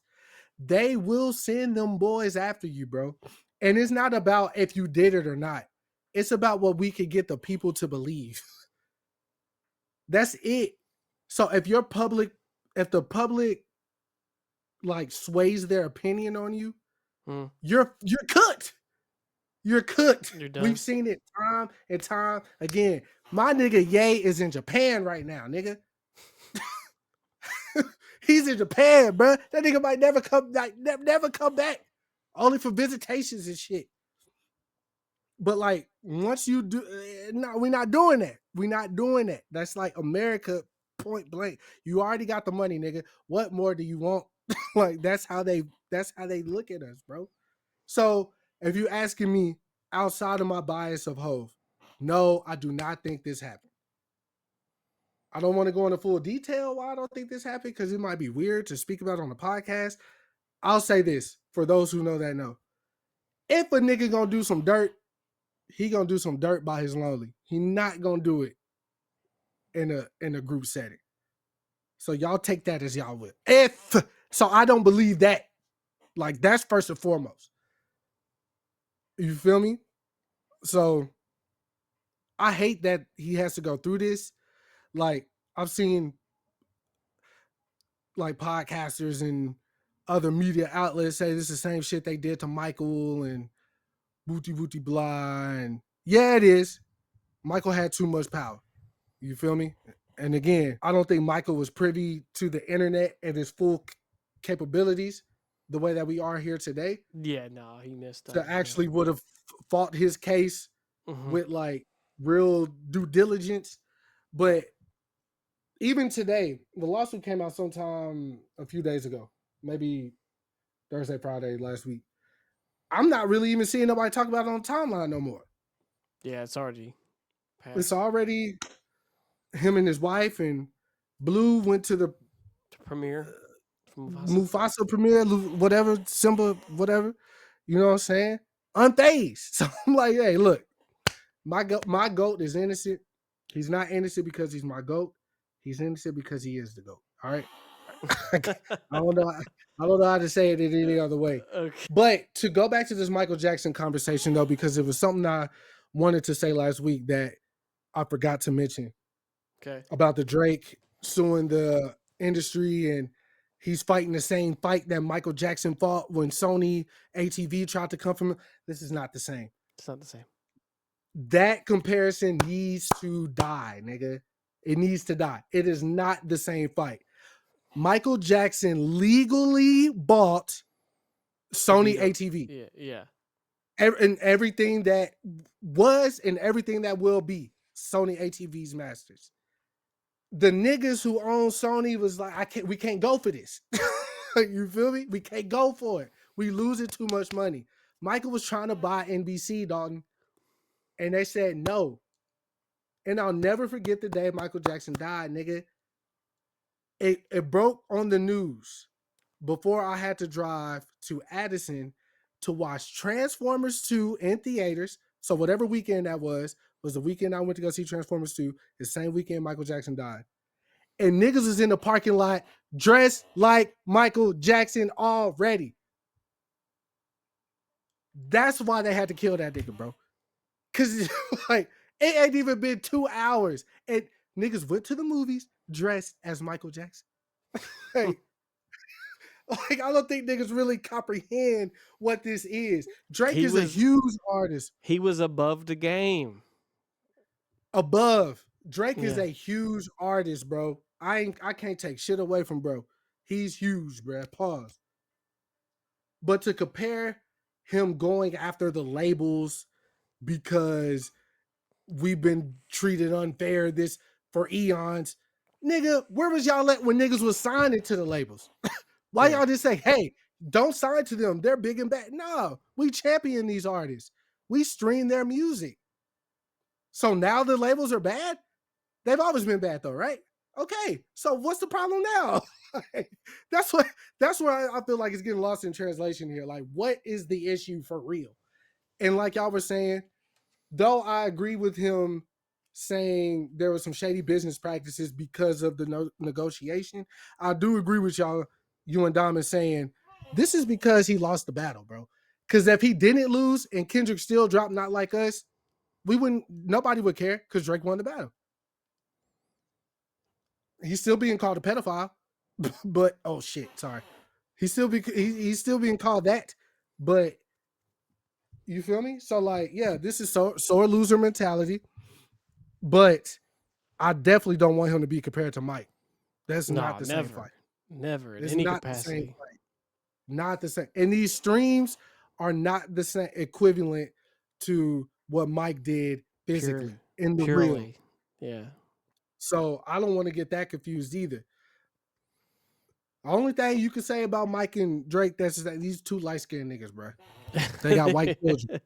Speaker 1: they will send them boys after you, bro. And it's not about if you did it or not. It's about what we could get the people to believe. That's it. So if the public like sways their opinion on you, you're cooked. You're cooked.
Speaker 2: You're done.
Speaker 1: We've seen it time and time again. My nigga Ye is in Japan right now, nigga. He's in Japan, bro. That nigga might never come back, never come back. Only for visitations and shit. But like once you do, no, we're not doing that. We're not doing that. That's like America, point blank. You already got the money, nigga. What more do you want? Like that's how they look at us, bro. So if you asking me outside of my bias of Hove, no, I do not think this happened. I don't want to go into full detail why I don't think this happened because it might be weird to speak about on the podcast. I'll say this for those who know that know. If a nigga gonna do some dirt, he gonna do some dirt by his lonely. He not gonna do it in a group setting. So y'all take that as y'all will. So I don't believe that. Like that's first and foremost. You feel me? So I hate that he has to go through this. Like I've seen like podcasters and other media outlets say this is the same shit they did to Michael and booty booty blah. And yeah, it is. Michael had too much power. You feel me? And again, I don't think Michael was privy to the internet and its full capabilities the way that we are here today.
Speaker 2: Yeah, no, he missed
Speaker 1: To
Speaker 2: out.
Speaker 1: actually would have fought his case with like real due diligence. But even today, the lawsuit came out sometime a few days ago, maybe Thursday, Friday last week. I'm not really even seeing nobody talk about it on the timeline no more.
Speaker 2: Yeah, it's already passed.
Speaker 1: It's already him and his wife, and Blue went to the
Speaker 2: premiere.
Speaker 1: Mufasa premiere, whatever, Simba, whatever. You know what I'm saying? Unfazed. So I'm like, hey, look, my goat is innocent. He's not innocent because he's my goat. He's innocent because he is the goat. All right. I don't know. I don't know how to say it in any other way.
Speaker 2: Okay.
Speaker 1: But to go back to this Michael Jackson conversation though, because it was something I wanted to say last week that I forgot to mention.
Speaker 2: Okay.
Speaker 1: About the Drake suing the industry, and he's fighting the same fight that Michael Jackson fought when Sony ATV tried to come from him. This is not the same.
Speaker 2: It's not the same.
Speaker 1: That comparison needs to die, nigga. It needs to die. It is not the same fight. Michael Jackson legally bought Sony ATV.
Speaker 2: Yeah, yeah.
Speaker 1: And everything that was and everything that will be Sony ATV's masters. The niggas who own Sony was like, we can't go for this. You feel me? We can't go for it. We losing too much money. Michael was trying to buy NBC, Dalton, and they said no. And I'll never forget the day Michael Jackson died, nigga. It broke on the news before I had to drive to Addison to watch Transformers 2 in theaters. So whatever weekend that was the weekend I went to go see Transformers 2. The same weekend Michael Jackson died. And niggas was in the parking lot dressed like Michael Jackson already. That's why they had to kill that nigga, bro. Cause like it ain't even been 2 hours, and niggas went to the movies dressed as Michael Jackson. Like I don't think niggas really comprehend what this is. Drake is a huge artist.
Speaker 2: He was above the game.
Speaker 1: Drake is a huge artist, bro. I can't take shit away from bro. He's huge, bro. Pause. But to compare him going after the labels because we've been treated unfair this for eons, nigga, where was y'all at when niggas was signing to the labels? Why y'all just say, hey, don't sign to them? They're big and bad. No, we champion these artists. We stream their music. So now the labels are bad? They've always been bad though, right? Okay, so what's the problem now? that's where I feel like it's getting lost in translation here. Like, what is the issue for real? And like y'all were saying, though I agree with him saying there was some shady business practices because of the negotiation, I do agree with y'all, you and Diamond, saying this is because he lost the battle, bro. Because if he didn't lose and Kendrick still dropped Not Like Us, nobody would care because Drake won the battle. He's still being called a pedophile, but oh shit, sorry. He's still being called that, but you feel me? So like, yeah, this is sore loser mentality, but I definitely don't want him to be compared to Mike. That's not the same fight.
Speaker 2: Never in
Speaker 1: It's
Speaker 2: any
Speaker 1: not the same
Speaker 2: capacity.
Speaker 1: fight. Not the same. And these streams are not the same equivalent to what Mike did physically in the real.
Speaker 2: Yeah.
Speaker 1: So I don't want to get that confused either. The only thing you can say about Mike and Drake, that's that these two light-skinned niggas, bro. They got white children.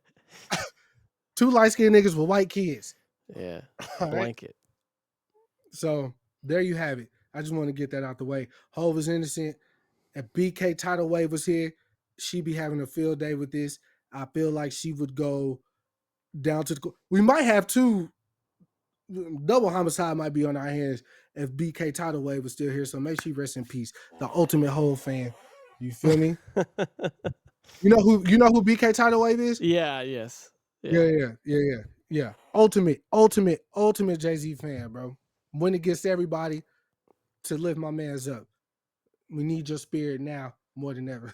Speaker 1: Two light-skinned niggas with white kids.
Speaker 2: Yeah.
Speaker 1: All
Speaker 2: Blanket.
Speaker 1: Right? So there you have it. I just want to get that out the way. Hov is innocent. If BK Tidal Wave was here, she'd be having a field day with this. I feel like she would go down to the. We might have two. Double homicide might be on our hands if BK Tidal Wave was still here. So make sure she rest in peace. The ultimate Hov fan. You feel me? You know who BK Tidal Wave is?
Speaker 2: Yeah, yes.
Speaker 1: Yeah. Ultimate Jay-Z fan, bro. When it gets everybody to lift my man's up. We need your spirit now more than ever.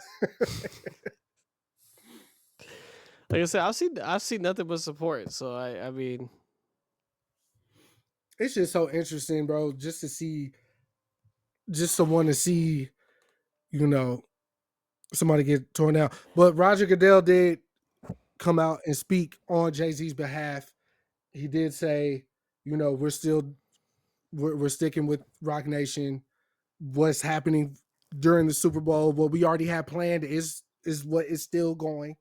Speaker 2: Like I said, I've seen nothing but support. So I mean,
Speaker 1: it's just so interesting, bro. Just to want to see, you know, somebody get torn down. But Roger Goodell did come out and speak on Jay-Z's behalf. He did say, you know, we're sticking with Rock Nation. What's happening during the Super Bowl, what we already had planned is what is still going.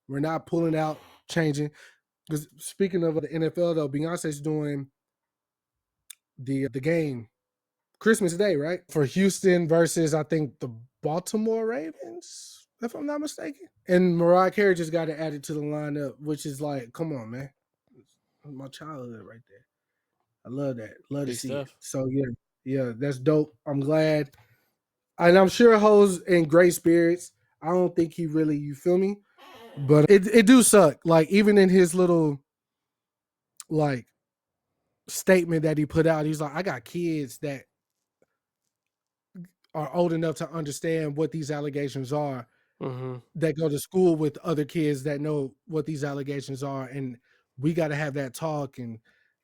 Speaker 1: We're not pulling out, changing. Because speaking of the NFL, though, Beyonce's doing the game Christmas Day, right? For Houston versus, I think, the Baltimore Ravens, if I'm not mistaken. And Mariah Carey just got it added to the lineup, which is like, come on, man. My childhood right there. I love that. Love to see stuff. It. So yeah, that's dope. I'm glad. And I'm sure Ho's in great spirits. I don't think he really, you feel me? But it do suck. Like, even in his little like statement that he put out, he's like, I got kids that are old enough to understand what these allegations are, that go to school with other kids that know what these allegations are, and we got to have that talk and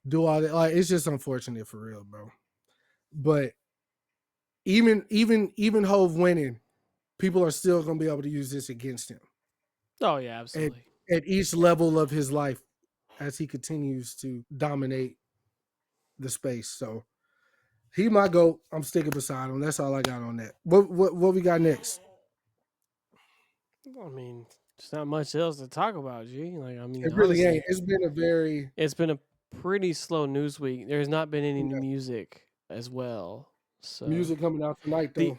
Speaker 1: do all that. Like, it's just unfortunate for real, bro. But even Hove winning, people are still gonna be able to use this against him.
Speaker 2: Oh yeah, absolutely.
Speaker 1: At each level of his life, as he continues to dominate the space. So he might go. I'm sticking beside him. That's all I got on that. What we got next?
Speaker 2: I mean, there's not much else to talk about, G. Like, I mean,
Speaker 1: it really
Speaker 2: honestly,
Speaker 1: ain't. It's been
Speaker 2: a pretty slow news week. There's not been any new music as well. So
Speaker 1: music coming out tonight though.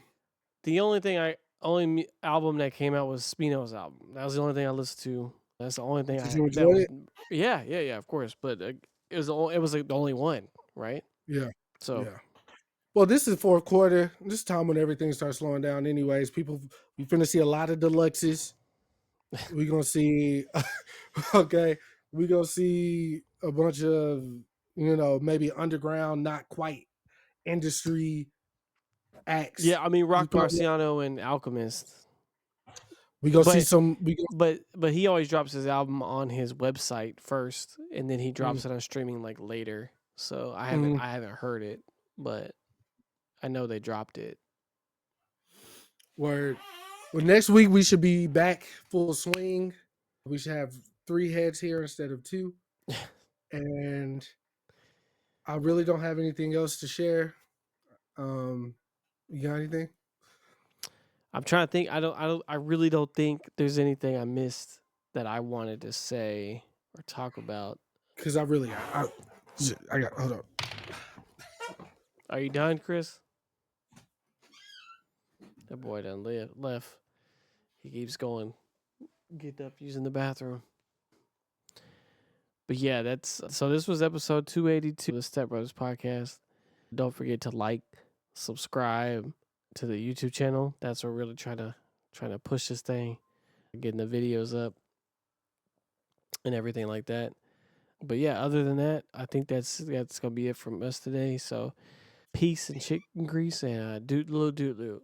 Speaker 2: The only album that came out was Spino's album. That was the only thing I listened to. That's the only thing
Speaker 1: Did you enjoy it?
Speaker 2: Yeah, of course. But it was like the only one, right?
Speaker 1: Yeah.
Speaker 2: So
Speaker 1: yeah. Well, this is fourth quarter. This time when everything starts slowing down. Anyways, we finna see a lot of deluxes. We gonna see, okay. We gonna see a bunch of maybe underground, not quite industry acts.
Speaker 2: Yeah, I mean Rock Marciano and Alchemist.
Speaker 1: We gonna see some.
Speaker 2: But he always drops his album on his website first, and then he drops it on streaming like later. So I haven't heard it, but I know they dropped it.
Speaker 1: Word. Well, next week we should be back full swing. We should have 3 heads here instead of 2. And I really don't have anything else to share. You got anything?
Speaker 2: I'm trying to think. I really don't think there's anything I missed that I wanted to say or talk about.
Speaker 1: Because I got hold up.
Speaker 2: Are you done, Chris? That boy done left. He keeps going. Get up using the bathroom. But yeah, so this was episode 282 of the Step Brothers podcast. Don't forget to like, subscribe to the YouTube channel. That's what we're really trying to push this thing, getting the videos up and everything like that. But yeah, other than that, I think that's gonna be it from us today. So peace and chicken grease and doodle doodle.